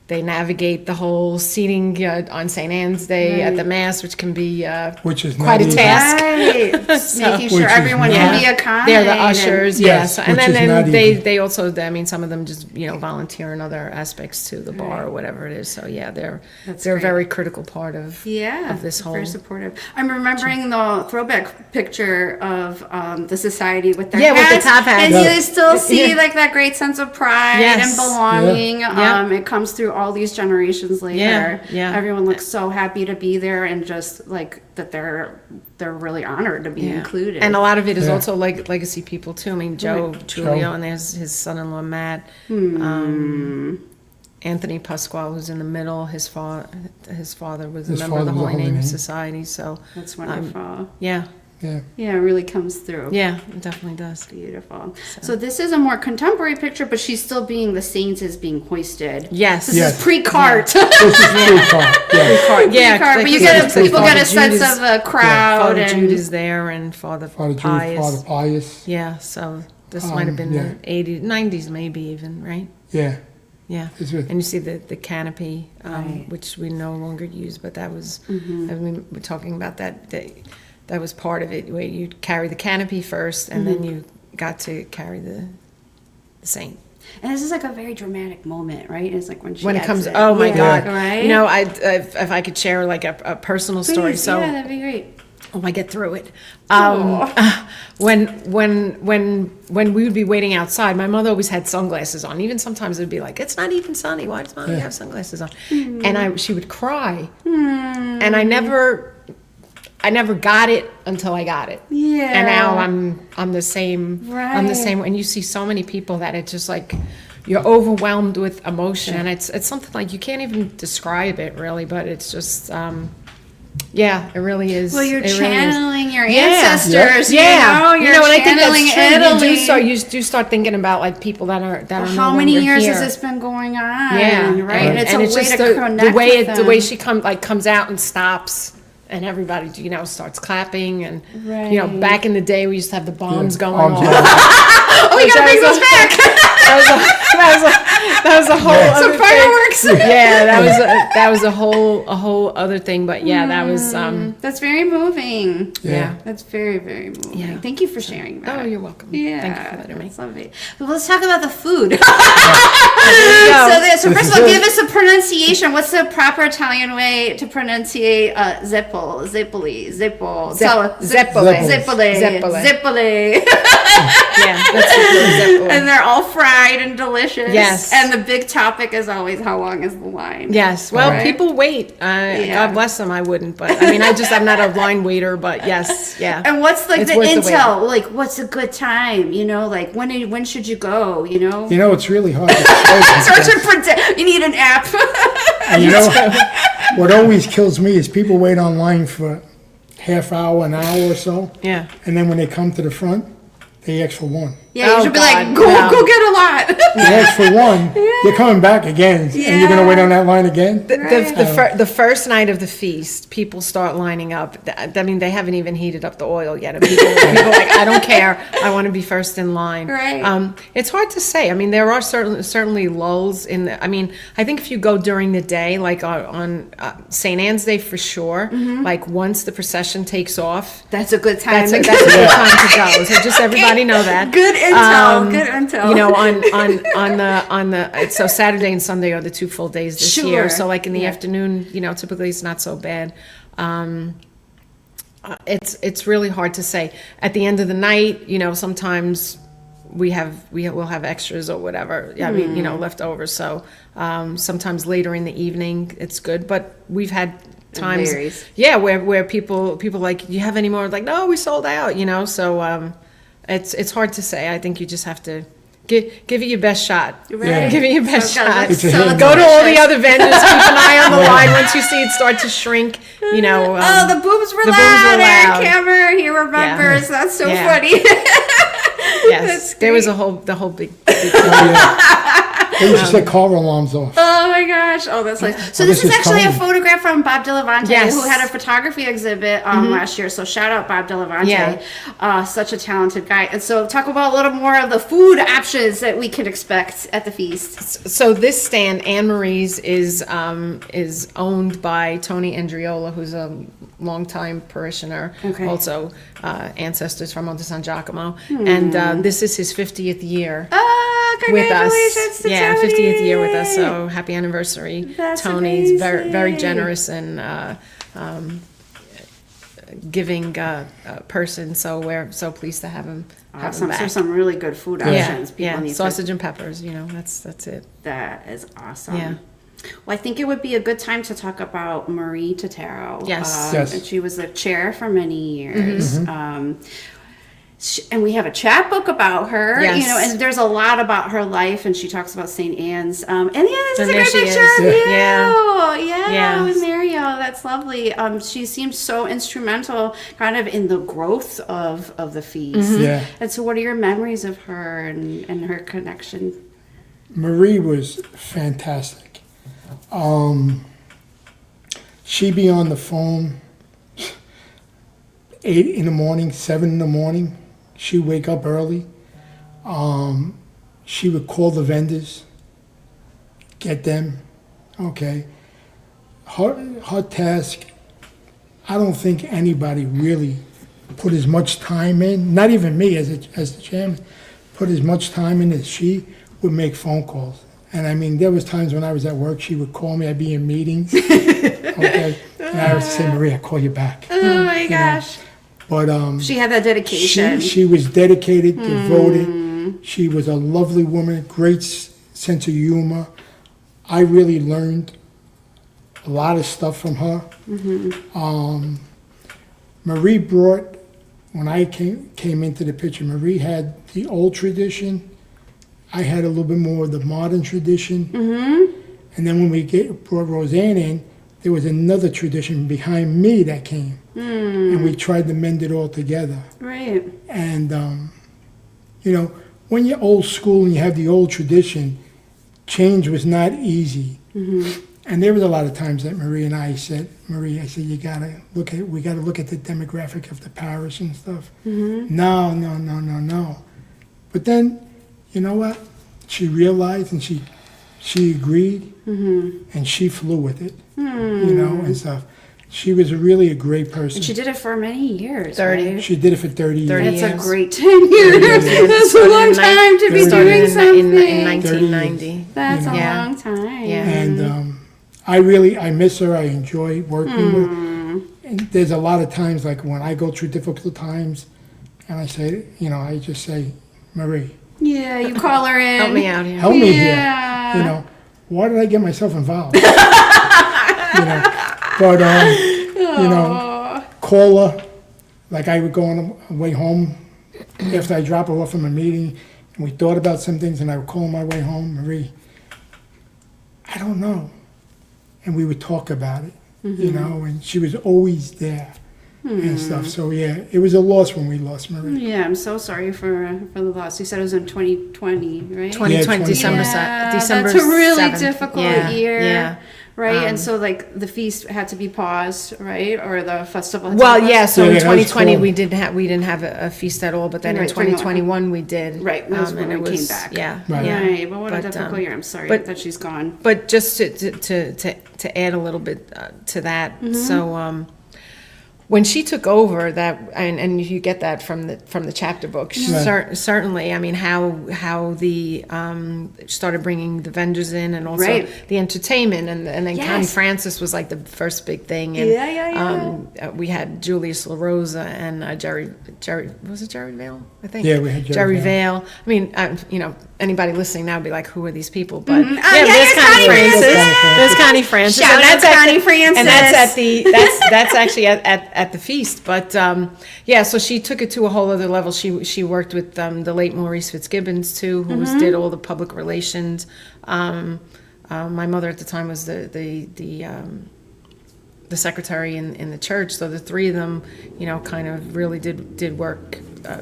They navigate the whole seating on St. Anne's Day at the Mass, which can be Which is quite not a easy. task. Right. Making Which sure is everyone not- can be accommodated. They're the ushers, Yes, yes. And which then is not they, easy. they also, I mean, some of them just, volunteer in other aspects to the bar or whatever it is. So, yeah, they're That's a great. very critical part of, Yeah, of this whole. very supportive. I'm remembering the throwback picture of the society with their Yeah, with the hats, top hats. and Yeah. you still see Yeah. like that great sense of pride Yes. and belonging. Yeah. It comes through all these generations later. Yeah, yeah. Everyone looks so happy to be there, and just like that they're really honored to be Yeah. included. And a lot of it is Yeah. also like legacy people too. I mean, Joe Giulio, Joe. and there's his son-in-law Matt, Hmm. Anthony Pasquale, who's in the middle. His father was a His member of the father was a Holy Holy Name Name. Society. So That's wonderful. yeah, Yeah. Yeah, it really comes through. yeah, it definitely does. Beautiful. So this is a more contemporary picture, but she's still being the saint is being hoisted. Yes. This Yes. is pre-cart. This is pretty far, yeah. Yeah, Pre-cart, but you like get Father people get a sense Jude is- of the crowd Father and Jude is there, and Father Father Jude, Pius. Father Pius, Yeah, so this might have been yeah. the 80s, 90s maybe even, right? yeah. Yeah. It's good. And you see the canopy, which we no longer use, but that was, I mean, we're talking about that was part of it, where you carry the canopy first, and then you got to carry the saint. And this is like a very dramatic moment, right? It's like when she When it comes, exits. oh my Yeah, God. right? If I could share like a personal story. Please, So, yeah, that'd be great. I get through it. Aw. When we would be waiting outside, my mother always had sunglasses on. Even sometimes it would be like, it's not even sunny. Why does mommy have sunglasses on? And she would cry. And I never got it until I got it. Yeah. And now I'm the same. I'm the Right. same. And you see so many people that it's just like you're overwhelmed with emotion, and it's something like you can't even describe it really, but it's just. Yeah, it really is. Well, you're It really is. channeling your Yeah. ancestors. Yeah, You're and I think channeling that's true. Italy. You do start thinking about like people that are no How many longer years here. has this been going on? Yeah, right. and It's and a it's way just to connect with them. the way she comes out and stops, and everybody starts clapping, and Right. back in the day we used to have the bombs going Arms off. out. Oh, we gotta bring those back. That was a whole other Some thing. fireworks. Yeah, that was a whole other thing. But yeah, that was That's very moving. yeah. That's very, very moving. Yeah. Thank you for sharing that. Oh, you're welcome. Yeah, Thank you for letting me. that's lovely. But let's talk about the food. Go. So first This of all, is give us a pronunciation. What's the proper Italian way to pronunciate zeppole, zippoli, zippo, Zeppole. zippole, zippole, Zeppole. zippole. Yeah, that's what And they're all fried and delicious. Yes. And the big topic is always how long is the line? Yes. Well, Right. people wait. Yeah. God bless them. I wouldn't, but I mean, I'm not a line waiter. But yes, yeah. And what's like It's the worth the intel? Like, what's a good time? Like when should you go? You know, it's really hard to say. Search and predict. You need an app. And you know, what always kills me is people wait online for half hour, an hour or so, Yeah. and then when they come to the front, they ask for one. Yeah, you Oh, should be God, like, go no. get a lot. Yeah, for one, you're coming back again, and you're gonna wait on that line again? The first night of the feast, people start lining up. I mean, they haven't even heated up the oil yet. And people are like, I don't care. I want to be first in line. Right. It's hard to say. I mean, there are certainly lulls in the, I mean, I think if you go during the day, like on St. Anne's Day for sure, like once the procession takes off, That's a good time. that's a good time to go. So just everybody know that. Good intel. Good intel. You know, on the so Saturday and Sunday are the 2 full days this year. Sure. So like in the Yeah. afternoon, you know, typically it's not so bad. It's really hard to say. At the end of the night, you know, sometimes we'll have extras or whatever. I mean, you know, leftovers. So sometimes later in the evening, it's good. But we've had times, varies. yeah, where people like, do you have any more? Like, no, we sold out. You know, so it's hard to say. I think you just have to give it your best shot. Right. Give it your best So, God, shot. It's a so hit. Go to all the delicious. other vendors. Keep an eye on the line. Once you see it start to shrink, you know. Oh, the boobs were the boobs loud. were Eric loud. Hammer, he remembers. That's so Yeah. funny. Yes, That's there was great. the whole big. They used to set car alarms off. Oh my gosh! Oh, that's like so. Well, This this is is actually a Tony. photograph from Bob DeLevante, Yes. who had a photography exhibit last year. So shout out Bob DeLevante, Yeah. Such a talented guy. And so talk about a little more of the food options that we can expect at the feast. So this stand, Anne Marie's, is owned by Tony Andriola, who's a longtime parishioner, Okay. also ancestors from Monte San Giacomo, and this is his 50th year. With us, Congratulations to yeah, Tony. 50th year with us. So happy anniversary, That's Tony's very amazing. generous and giving person. So we're so pleased to have him Awesome. So back. some really good food Yeah, options. People yeah, need sausage and peppers. You know, that's it. That is awesome. Yeah. Well, I think it would be a good time to talk about Marie Tataro. Yes. Yes. And she was the chair for many years. And we have a chapbook about her, Yes. you know, and there's a lot about her life, and she talks about St. Anne's. And yeah, this is And a there great she picture is. of you. Yeah. Yeah, with Yes. Mario. That's lovely. She seems so instrumental kind of in the growth of the feast. Yeah. And so what are your memories of her and her connection? Marie was fantastic. She'd be on the phone 8 in the morning, 7 in the morning. She'd wake up early. She would call the vendors, get them. Okay. Her task, I don't think anybody really put as much time in, not even me as the chairman, put as much time in as she would make phone calls. And I mean, there was times when I was at work, she would call me, I'd be in meetings, okay? And I would say, Maria, I'll call you back. Oh my gosh. But She had that dedication. she was dedicated, devoted. She was a lovely woman, great sense of humor. I really learned a lot of stuff from her. Marie brought, when I came into the picture, Marie had the old tradition. I had a little bit more of the modern tradition. And then when we brought Rosanne in, there was another tradition behind me that came. And we tried to mend it all together. Right. And, you know, when you're old school and you have the old tradition, change was not easy. And there was a lot of times that Marie and I said, Marie, I said, we got to look at the demographic of the parish and stuff. No. But then, you know what? She realized and she agreed and she flew with it, you know, and stuff. She was really a great person. And she did it for many years. 30. Right? She did it for 30 years. 30 That's a years. great tenure. That's a long time to be Started doing in something. 1990. That's a Yeah. long time. Yeah. And I miss her. I enjoy working with her. And there's a lot of times, like when I go through difficult times, and I say, you know, I just say, Marie, Yeah, you call her in. Help me out here. help me Yeah. here. You know, why did I get myself involved? You know, but you know, call her. Like I would go on the way home after I drop her off from a meeting, and we thought about some things, and I would call on my way home, Marie, I don't know. And we would talk about it, you know, and she was always there. and stuff. So yeah, it was a loss when we lost Marie. Yeah, I'm so sorry for the loss. You said it was in 2020, right? 2020, Yeah, December, Yeah, December that's a really 7th. difficult Yeah, year. Yeah. Right, and so like the feast had to be paused, right, or the festival. Had to Well, be paused? yeah. So Yeah, in that was 2020 cool. we didn't have a feast at all, but then in Right, during the- 2021 we did. Right, that's when and we it came was back. yeah, Right. yeah. Right, but what a But, difficult year. I'm sorry but- that she's gone. But just to add a little bit to that, so when she took over, that and you get that from the chapter book. Right. Certainly, I mean how the started bringing the vendors in, and also Right. the entertainment, and then Yes. Connie Francis was like the first big thing, and Yeah. we had Julius LaRosa and Jerry was it Jerry Vale? I think Yeah, we had Jerry Vale. I mean, anybody listening now would be like, who are these people? But yeah, there's here's Connie Francis. There's Connie Francis. Shout and out that's to at Connie the- Francis. And that's at the that's actually at the feast. But yeah, so she took it to a whole other level. She worked with the late Maurice Fitzgibbons too, who did all the public relations. My mother at the time was the secretary in the church, so the three of them, kind of really did work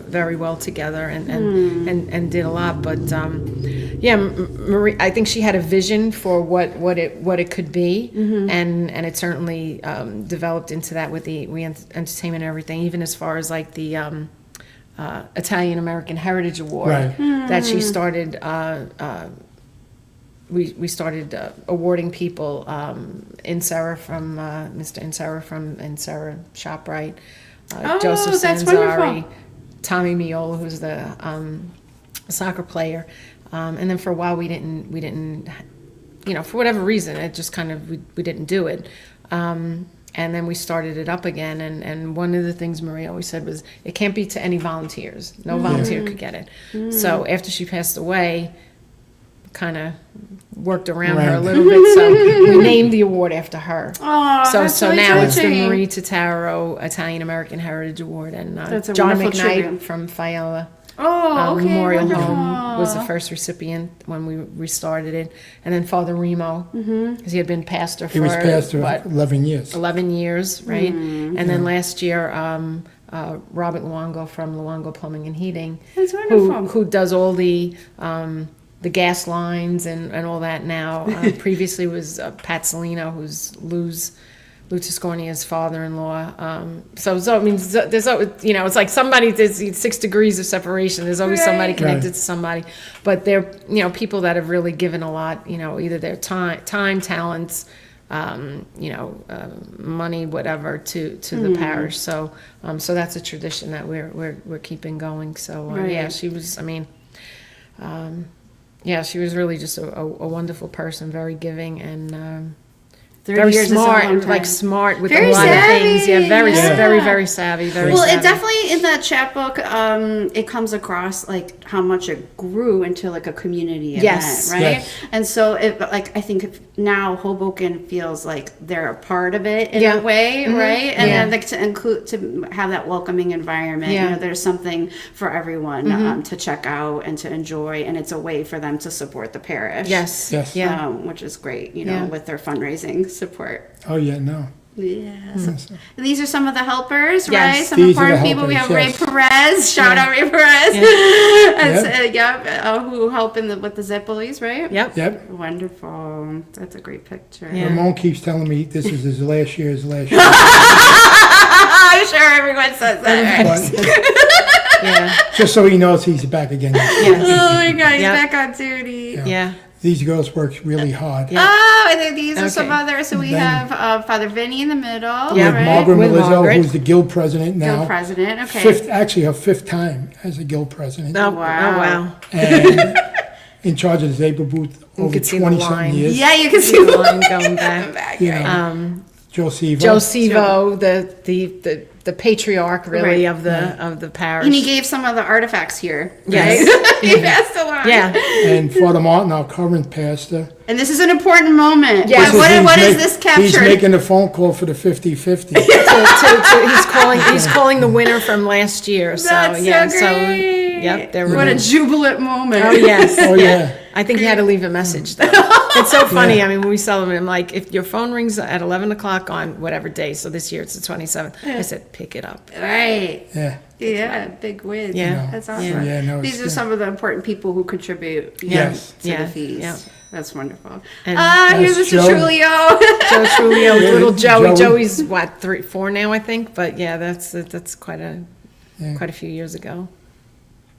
very well together and did a lot. But yeah, Marie, I think she had a vision for what it could be, and it certainly developed into that with the entertainment and everything, even as far as like the Italian American Heritage Award Right. that she started. We started awarding people Insera from Mr. Insera from Insera Shoprite, Joseph that's Sanzari, wonderful. Tommy Miola, who's the soccer player, and then for a while we didn't, for whatever reason, it just kind of we didn't do it. And then we started it up again, and one of the things Marie always said was, it can't be to any volunteers. No volunteer could get it. So after she passed away, kind of worked around her a Right. little bit, so we named the award after her. Oh, So that's really now it's the touching. Marie Tataro Italian American Heritage Award, and That's a John wonderful McKnight tribute. from Fayola Oh, okay, Memorial wonderful. Home was the first recipient when we restarted it, and then Father Remo, because he had been pastor He for was pastor what, 11 years. 11 years, right? And then last year, Robert Luongo from Luongo Plumbing and Heating, That's wonderful. who does all the gas lines and all that now. Previously was Pat Salino, who's Lou Tiscornia's father-in-law. So I mean, there's always, it's like somebody, there's 6 degrees of separation. There's always somebody Right. connected Right. to somebody. But they're, people that have really given a lot, either their time, talents, money, whatever, to the parish. So that's a tradition that we're keeping going. So yeah, Right. she was, I mean, yeah, she was really just a wonderful person, very giving, and 30 very years is a smart, long time. like smart with Very a lot of things. Yeah, savvy, very, yeah. very savvy. Very Well, savvy. it definitely in that chapbook, it comes across like how much it grew into like a community event, Yes. right? Yes. And so, I think now Hoboken feels like they're a part of it in Yeah. a way, Mhm. right? And Yeah. then like to have that welcoming environment. Yeah. There's something for everyone to check out and to enjoy, and it's a way for them to support the parish. Yes. Yes. Yeah. Which is great, Yeah. with their fundraising support. Oh, yeah, no. Yes. Yes. And these are some of the helpers, Yes. right? Some These are important the people. We have helpers, Ray Perez. Shout Yeah. out Ray Perez. Yep. Who help with the Zippolies, right? Yep. Yep. Wonderful. That's a great picture. Yeah. Ramon keeps telling me this is his last year, I'm sure everyone says that. Right? But Yeah. just so he knows he's back again. Yes. Oh my God, he's Yep. back on duty. Yeah. Yeah. These girls work really hard. Yeah. Oh, and then these are some Okay. others. So we Then- have Father Vinny in the middle, We Yeah. have right? Margaret With Melizzo, Margaret. who's the guild president now. Guild president. Okay. Actually her fifth time as a guild president. Oh Wow. wow. And in charge of the Zabel booth You over could see the 20-something line. years. Yeah, you can see The line going back. back. You know, Right. Joe Sivo. Joe Sivo, the patriarch really Right. of the parish. And he gave some of the artifacts here. Yes. Right? He passed along. Yeah. And Father Martin, our current pastor. And this is an important moment. Yes. What, what He's is make- this He's captured? making a phone call for the 50-50. He's calling the winner from last year. So That's yeah. so So great. yep. There What a we jubilant moment. Oh yes. Oh, yeah. I think he had to leave a message though. It's so funny. I mean, when we sell them, I'm like, if your phone rings at 11 o'clock on whatever day, so this year it's the 27th, I said, pick it up. Right. Yeah. Yeah, big win. Yeah. That's awesome. Yeah, no, These it's- are some of the important people who contribute Yes. to Yeah, the feast. yeah. That's wonderful. And Here's That's Mr. Joe. Trulio. Joe Trulio, Yeah, little Joey. Joey. Joey's what, 3, 4 now, I think. But yeah, that's quite a few years ago.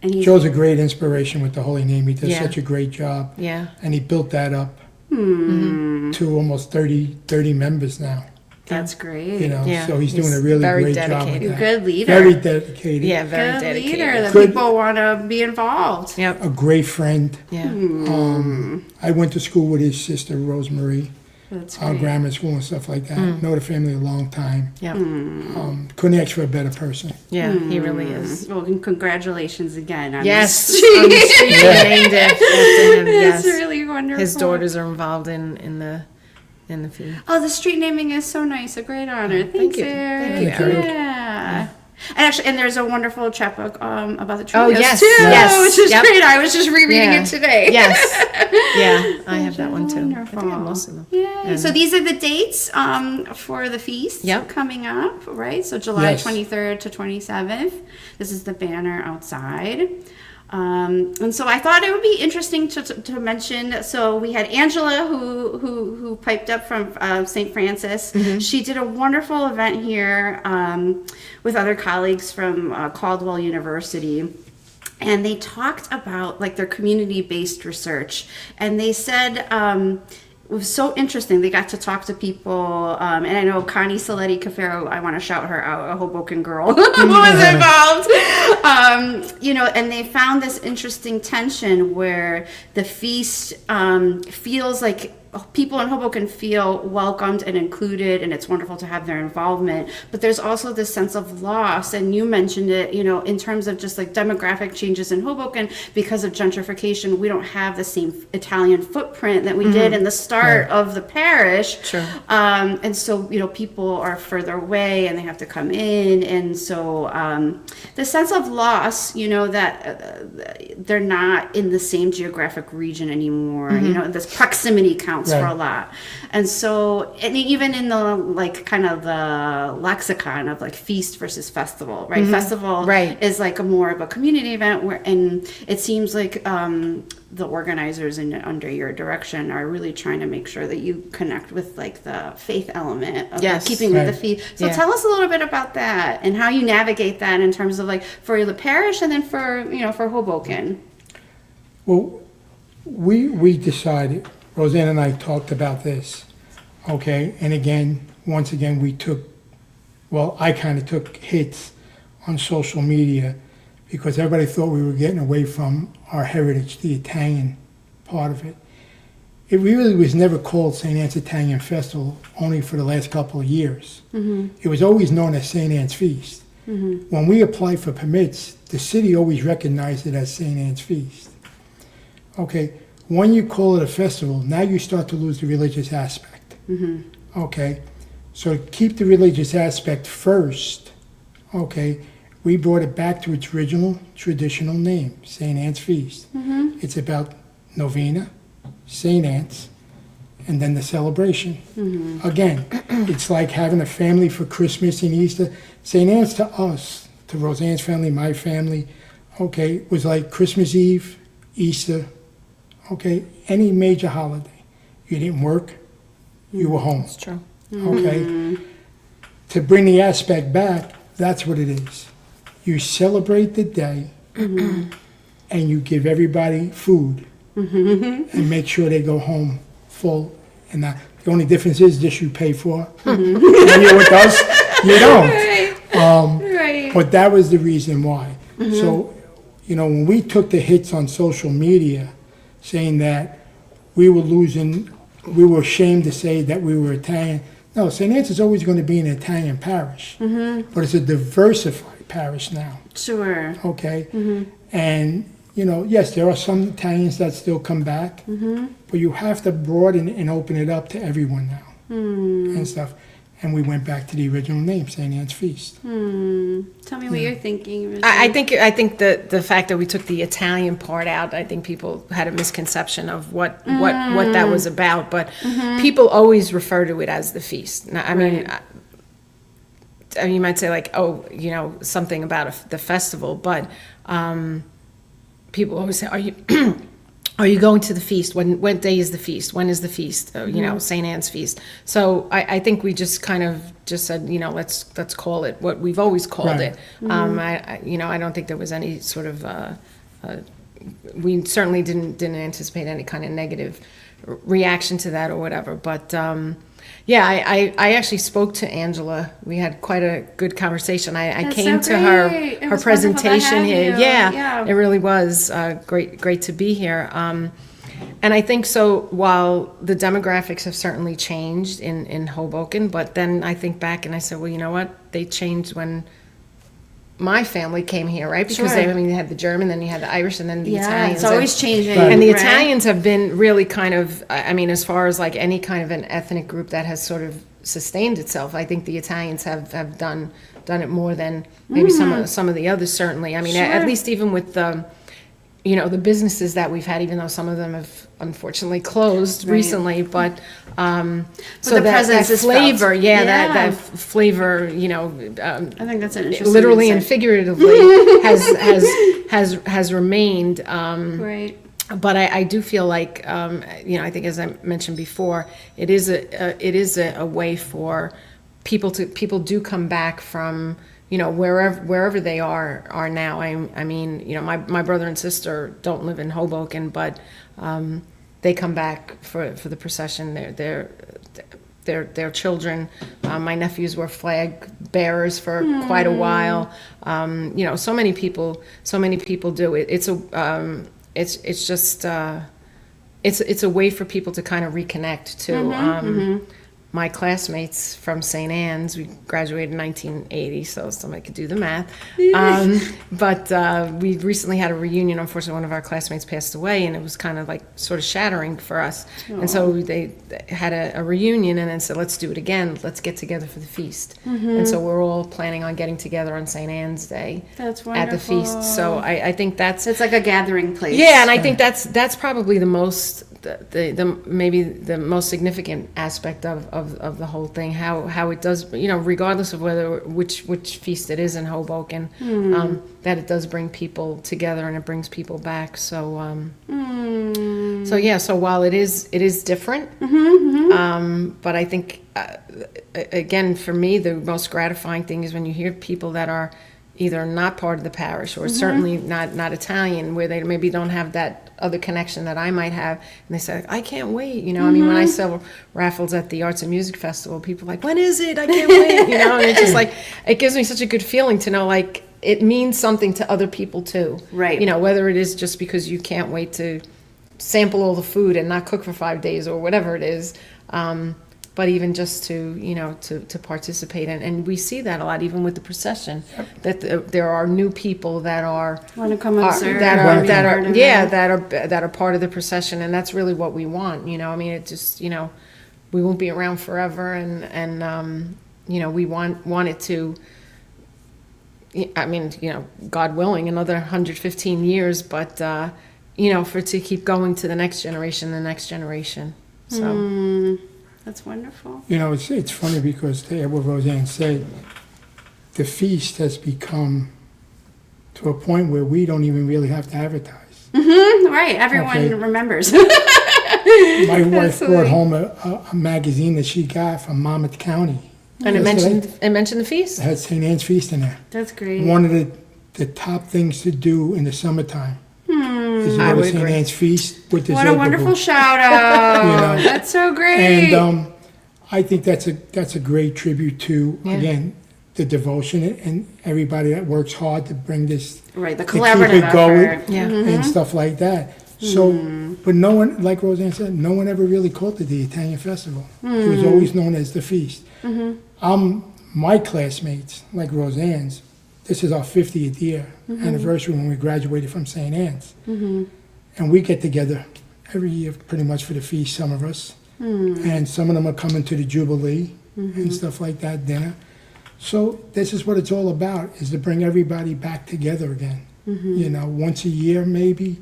And he's Joe's a great inspiration with the Holy Name. He does Yeah. such a great job. Yeah. And he built that up to almost 30 members now. That's great. You know, Yeah, so he's doing he's a really very great job dedicated. with that. Good leader. Very dedicated. Yeah, very Good dedicated. leader that Good. people want to be involved. Yep. A great friend. Yeah. I went to school with his sister, Rosemary, That's our great. grammar school and stuff like that. Know the family a long time. Yep. Couldn't ask for a better person. Yeah, he really is. Well, and congratulations again on Yes, this. on the street he named after him. It's Yes, really wonderful. his daughters are involved in the feed. Oh, the street naming is so nice. A great honor. Thank Thanks, you. Eric. Thank you, Eric. Yeah. And actually, and there's a wonderful chapbook about the Oh, Trulios yes, too, yes, which is yep. great. I was just rereading Yeah. it today. Yes, yeah, I have that one too. I Wonderful. think I have most of them. Yay. So these are the dates for the feast Yep. coming up, right? So July Yes. 23rd to 27th. This is the banner outside. And so I thought it would be interesting to mention. So we had Angela who piped up from St. Francis. She did a wonderful event here with other colleagues from Caldwell University. And they talked about like their community-based research. And they said it was so interesting. They got to talk to people, and I know Connie Saletti Cafaro, I want to shout her out, a Hoboken girl who was involved. You know, and they found this interesting tension where the feast feels like people in Hoboken feel welcomed and included, and it's wonderful to have their involvement. But there's also this sense of loss, and you mentioned it, you know, in terms of just like demographic changes in Hoboken because of gentrification. We don't have the same Italian footprint that we did in the start of the parish. Sure. And so, you know, people are further away and they have to come in. And so the sense of loss, you know, that they're not in the same geographic region anymore, you know, this proximity counts for a lot. And so, and even in the like kind of the lexicon of like feast versus festival, right? Festival Right. is like a more of a community event where, and it seems like the organizers under your direction are really trying to make sure that you connect with like the faith element of Yes. keeping with the Right. feast. So Yeah. tell us a little bit about that and how you navigate that in terms of like for the parish and then for, you know, for Hoboken. Well, we decided, Rosanne and I talked about this, okay? And again, once again, I kind of took hits on social media because everybody thought we were getting away from our heritage, the Italian part of it. It really was never called St. Anne's Italian Festival, only for the last couple of years. It was always known as St. Anne's Feast. When we applied for permits, the city always recognized it as St. Anne's Feast. Okay, when you call it a festival, now you start to lose the religious aspect. Okay, so to keep the religious aspect first, okay, we brought it back to its original traditional name, St. Anne's Feast. It's about Novena, St. Anne's, and then the celebration. Again, it's like having a family for Christmas and Easter. St. Anne's to us, to Roseanne's family, my family, okay, was like Christmas Eve, Easter, okay, any major holiday. You didn't work, you were home, It's true. okay? To bring the aspect back, that's what it is. You celebrate the day and you give everybody food and make sure they go home full. And the only difference is this you pay for. When you're with us, you don't. Right. But that was the reason why. So, you know, when we took the hits on social media saying that we were ashamed to say that we were Italian. No, St. Anne's is always going to be an Italian parish, but it's a diversified parish now, Sure. okay? And, you know, yes, there are some Italians that still come back, but you have to broaden and open it up to everyone now and stuff. and we went back to the original name, St. Anne's Feast. Tell me what you're thinking. I think the fact that we took the Italian part out, I think people had a misconception of what that was about. But people always refer to it as the feast. Now, I mean, you might say like, oh, you know, something about the festival, but people always say, are you are you going to the feast? What day is the feast? When is the feast? You know, St. Anne's Feast. So I think we just kind of just said, you know, let's call it what we've always called it. I don't think there was any sort of we certainly didn't anticipate any kind of negative reaction to that or whatever. But I actually spoke to Angela. We had quite a good conversation. I That's came so to great. It her was presentation wonderful to here. have you. Yeah, it really was great to be here. And I think so, while the demographics have certainly changed in Hoboken, but then I think back and I said, well, you know what? They changed when my family came here, right? Because Sure. they had the German, then you had the Irish, and then the Italians. It's always changing. And the right? Italians have been really kind of, I mean, as far as like any kind of an ethnic group that has sort of sustained itself, I think the Italians have done it more than maybe some of the others, certainly. I mean, at least even with the, you know, the businesses that we've had, even though some of them have unfortunately closed recently, but so the that presence is flavor, felt. that flavor, you know, I think that's an interesting literally and insight. figuratively has remained. Right. But I do feel like, you know, I think as I mentioned before, it is a way for people do come back from, you know, wherever they are now. I mean, you know, my brother and sister don't live in Hoboken, but they come back for the procession. Their children. My nephews were flag bearers for quite a while. You know, so many people do it. It's just it's a way for people to kind of reconnect to. My classmates from St. Anne's, we graduated in 1980, so somebody could do the math. But we recently had a reunion. Unfortunately, one of our classmates passed away, and it was kind of like sort of shattering for us. And so they had a reunion and then said, let's do it again. Let's get together for the feast. And so we're all planning on getting together on St. Anne's Day That's at the feast. So I think that's... It's like a gathering place. Yeah, and I think that's probably the most... The maybe the most significant aspect of the whole thing, how it does, you know, regardless of which feast it is in Hoboken, that it does bring people together and it brings people back. So so while it is different, but I think again for me the most gratifying thing is when you hear people that are either not part of the parish or certainly not Italian, where they maybe don't have that other connection that I might have, and they say, I can't wait, you know. I mean, when I sell raffles at the Arts and Music Festival, people are like, when is it? I can't wait, you know. And it's just like, it gives me such a good feeling to know, like, it means something to other people too. Right. You know, whether it is just because you can't wait to sample all the food and not cook for 5 days or whatever it is, but even just to, you know, to participate in. And we see that a lot, even with the procession, that there are new people that Want to come observe. that are part of the procession, and that's really what we want. You know, I mean, it just, you know, we won't be around forever, and you know, we want it to. I mean, you know, God willing, another 115 years, but you know, for it to keep going to the next generation. So. That's wonderful. You know, it's funny because to add what Roseanne said, the feast has become to a point where we don't even really have to advertise. Right. Everyone remembers. My wife brought home a magazine that she got from Monmouth County. And it mentioned the feast? It had St. Anne's Feast in there. That's great. One of the top things to do in the summertime is to I go to would St. agree. Anne's Feast with the What a Zebra wonderful booth. shout out. You know. That's so great. And I think that's a great tribute to, again, the devotion and everybody that works hard to bring this, right. The to keep collaborative it going effort. Yeah. and stuff like that. So, but no one, like Roseanne said, no one ever really called it the Italian Festival. It was always known as the feast. My classmates, like Roseanne's, this is our 50th year anniversary when we graduated from St. Anne's. And we get together every year pretty much for the feast, some of us. And some of them are coming to the Jubilee and stuff like that, dinner. So this is what it's all about, is to bring everybody back together again. You know, once a year maybe,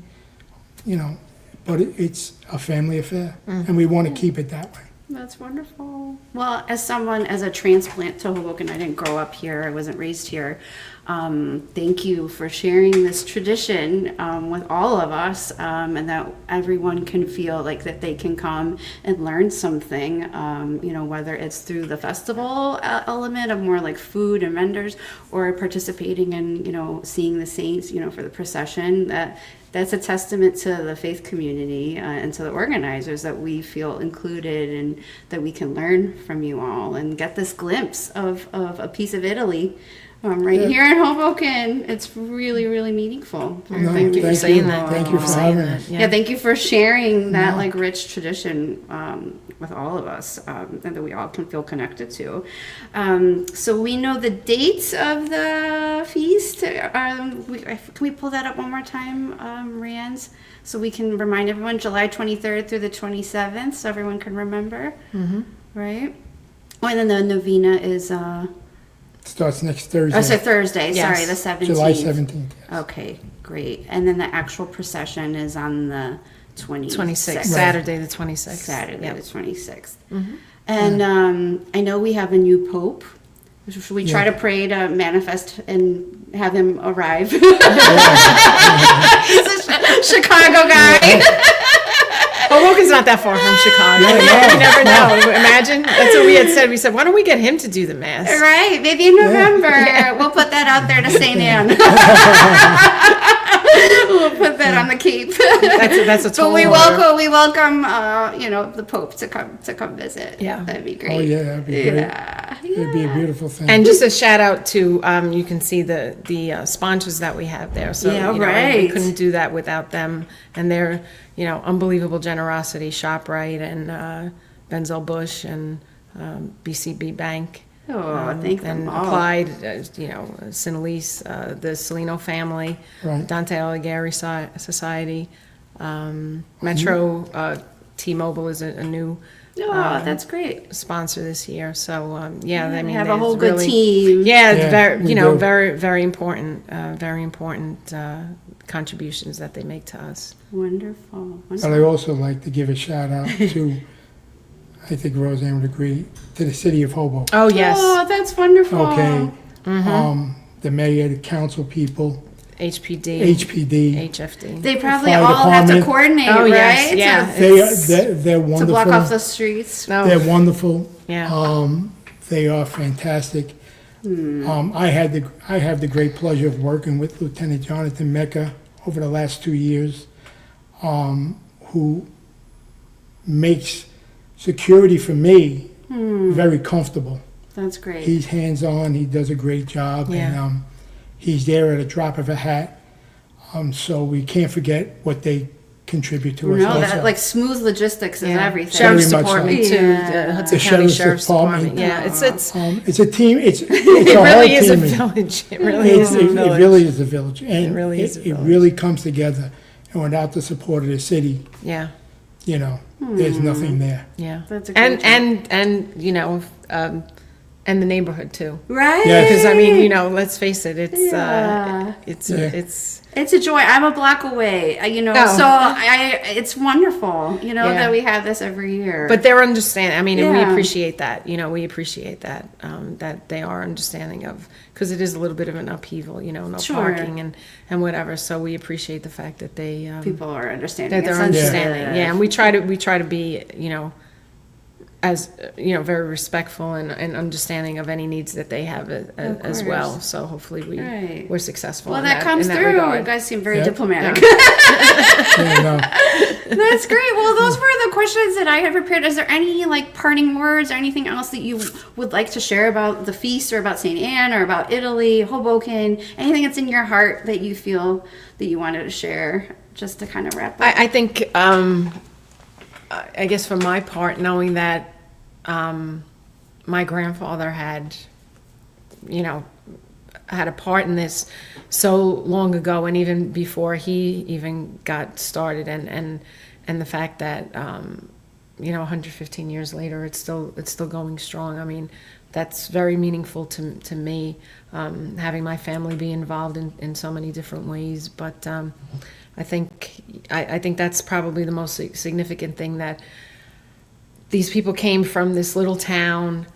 you know, but it's a family affair, and we want to keep it that way. That's wonderful. Well, as a transplant to Hoboken, I didn't grow up here. I wasn't raised here. Thank you for sharing this tradition with all of us, and that everyone can feel like that they can come and learn something. You know, whether it's through the festival element of more like food and vendors, or participating in, you know, seeing the saints, you know, for the procession. That's a testament to the faith community and to the organizers, that we feel included and that we can learn from you all and get this glimpse of a piece of Italy here in Hoboken. It's really, really meaningful. No, Thank you for saying that. Thank you for having us. Yeah, thank you for sharing that like rich tradition with all of us, and that we all can feel connected to. So we know the dates of the feast. Can we pull that up one more time, Rianne's? So we can remind everyone, July 23rd through the 27th, so everyone can remember. Right? Oh, and then the Novena is... Starts next Thursday. Oh, so Thursday, Yes. sorry, the 17th. July 17th. Yes. Okay, great. And then the actual procession is on the 26th. 26th, Saturday the 26th. Saturday, Yep. the 26th. And I know we have a new pope. Should we try to pray to manifest and have him arrive? He's a Chicago guy. Hoboken's not that far from Chicago. You never know. Imagine. That's what we had said. We said, why don't we get him to do the mass? Right, maybe in November. We'll put that out there to St. Anne. We'll put that on the Cape. That's a total. But we welcome, you know, the Pope to come visit. Yeah. That'd be great. Oh, yeah, that'd be great. Yeah. It'd be a beautiful thing. And just a shout out to, you can see the sponsors that we have there. So, Yeah, you know, right. we couldn't do that without them and their, you know, unbelievable generosity. ShopRite and Benzel Bush and BCB Bank. Oh, thank them and all. Applied, you know, Sinalise, the Salino family, Right. Dante Alighieri Society, Metro, T-Mobile is a new Oh, that's great. sponsor this year. So yeah, I mean, We have a whole there's good really- team. Yeah, it's Yeah, very, we you know, do. very important contributions that they make to us. Wonderful. But I also like to give a shout out to, I think Roseanne would agree, to the city of Hoboken. Oh yes, Oh, that's wonderful. Okay. The mayor, the council people, HPD, HPD. HFD. They probably Fire all have to department. coordinate, Oh, yes, right? yeah. They're To wonderful. block off the streets. No, They're wonderful. yeah. They are fantastic. I have the great pleasure of working with Lieutenant Jonathan Mecca over the last 2 years, who makes security for me very comfortable. That's great. He's hands-on, he does a great job, Yeah. and he's there at a drop of a hat. So we can't forget what they contribute to us No, also. that like smooth logistics is Yeah. everything. Sheriff's Very much Department so. too. Yeah. The Hudson The County Sheriff's Sheriff's Department. Department. Yeah, It's a team, it's it a whole really is a team. village. It really is a It village. really is a village, and really is a it village. really comes together. And without the support of the city, Yeah, you know, there's nothing there. yeah. That's a great And you know, and the neighborhood too. Right? Yeah. Because I mean, you know, let's face it, it's Yeah. it's It's a joy. I'm a block away, you know, Oh. so it's wonderful, you know, Yeah. that we have this every year. But they're understanding. I mean, and we Yeah. appreciate that. You know, we appreciate that that they are understanding of, because it is a little bit of an upheaval. You know, no Sure. parking and whatever. So we appreciate the fact that they people are understanding. that they're It's understanding. sensitive. Yeah, and we try to be, you know, as you know, very respectful and understanding of any needs that they have as well. course. So hopefully Right. we're successful. Well, in that comes in that through. regard. You guys seem very Yeah. diplomatic. Yeah, no. That's great. Well, those were the questions that I had prepared. Is there any like parting words or anything else that you would like to share about the feast or about St. Anne or about Italy, Hoboken, anything that's in your heart that you feel that you wanted to share just to kind of wrap up? I think, I guess for my part, knowing that my grandfather had, you know, had a part in this so long ago, and even before he even got started, and the fact that 115 years later, it's still going strong. I mean, that's very meaningful to me, having my family be involved in so many different ways. But I think that's probably the most significant thing, that these people came from this little town,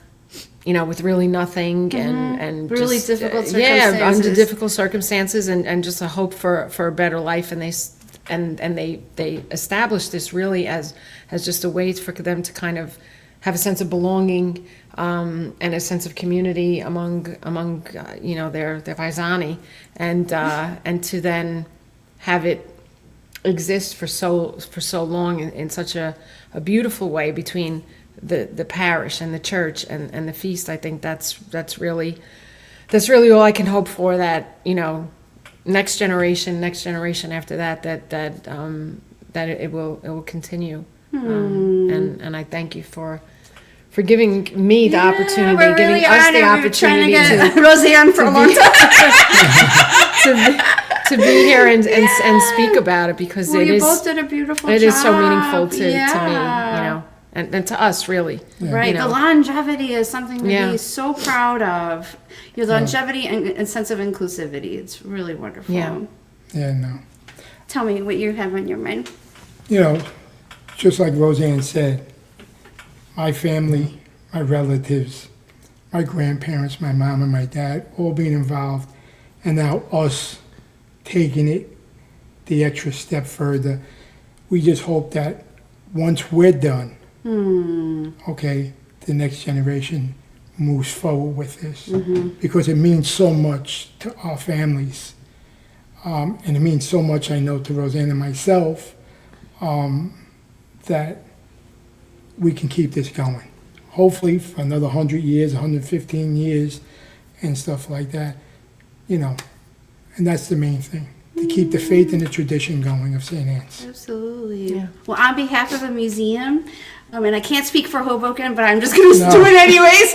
with really nothing and Really just, difficult yeah, circumstances. under difficult circumstances, and just a hope for a better life. And they established this really as just a way for them to kind of have a sense of belonging, and a sense of community among their paesani, and to then have it exist for so long in such a beautiful way between the parish and the church and the feast. I think that's really all I can hope for, that next generation after that it will continue. And I thank you for giving me the opportunity, we're giving really us the honored. We've been trying to opportunity get Rosanne for a long time. to be here and speak about it, because Well, it you is both did a beautiful it job. is so meaningful to me, Yeah. and to us, really. Right, the longevity is something to Yeah. be so proud of. Your longevity and sense of inclusivity. It's really wonderful. Yeah. Yeah, no. Tell me what you have on your mind. Just like Roseanne said, my family, my relatives, my grandparents, my mom and my dad, all being involved, and now us taking it the extra step further. We just hope that once we're done, okay, the next generation moves forward with this, because it means so much to our families, and it means so much, I know, to Roseanne and myself, that we can keep this going. Hopefully for another 100 years, 115 years, and stuff like that, and that's the main thing, to keep the faith and the tradition going of St. Anne's. Absolutely. Yeah. Well, on behalf of the museum, and I can't speak for Hoboken, but I'm just going to No. do it anyways.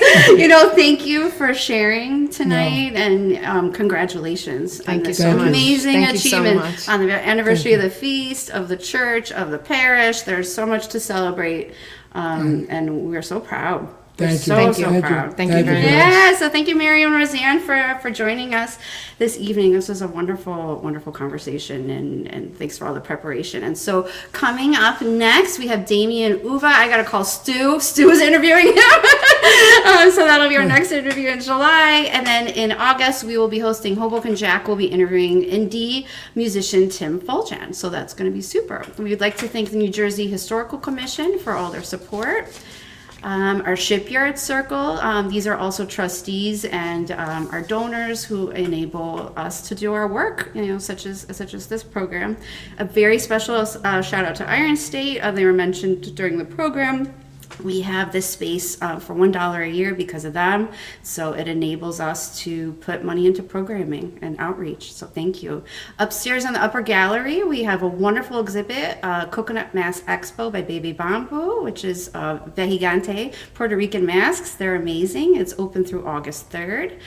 Thank you for sharing tonight, and congratulations on Thank you this so much. amazing Thank you so achievement much. on the anniversary of the feast, of the church, of the parish. There's so much to celebrate, and we're so proud. We're Thank you. so, Thank you. so Thank you. proud. Thank you Thank you very for much. Yeah, so thank you, Mary and Roseanne, for joining us this evening. This was a wonderful, wonderful conversation, and thanks for all the preparation. And so coming up next, we have Damien Uva. I got to call Stu. Stu is interviewing him. So that'll be our next interview in July. And then in August, we will be hosting Hoboken Jack will be interviewing indie musician Tim Fuljan. So that's going to be super. We'd like to thank the New Jersey Historical Commission for all their support. Our shipyard circle, these are also trustees and our donors who enable us to do our work, such as this program. A very special shout out to Iron State. They were mentioned during the program. We have this space for $1 a year because of them, so it enables us to put money into programming and outreach, so thank you. Upstairs in the upper gallery, we have a wonderful exhibit, Coconut Mask Expo by Baby Bamboo, which is Vejigante Puerto Rican masks. They're amazing. It's open through August 3rd.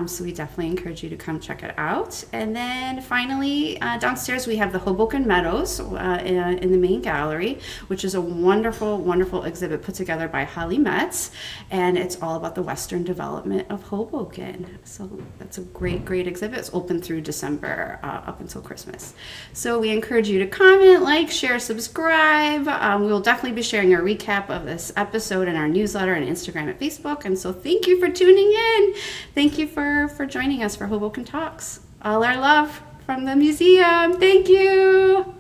So we definitely encourage you to come check it out. And then finally, downstairs we have the Hoboken Meadows in the main gallery, which is a wonderful, wonderful exhibit put together by Holly Metz. And it's all about the Western development of Hoboken. So that's a great, great exhibit. It's open through December up until Christmas. So we encourage you to comment, like, share, subscribe. We will definitely be sharing a recap of this episode in our newsletter and Instagram and Facebook. And so thank you for tuning in. Thank you for joining us for Hoboken Talks. All our love from the museum. Thank you.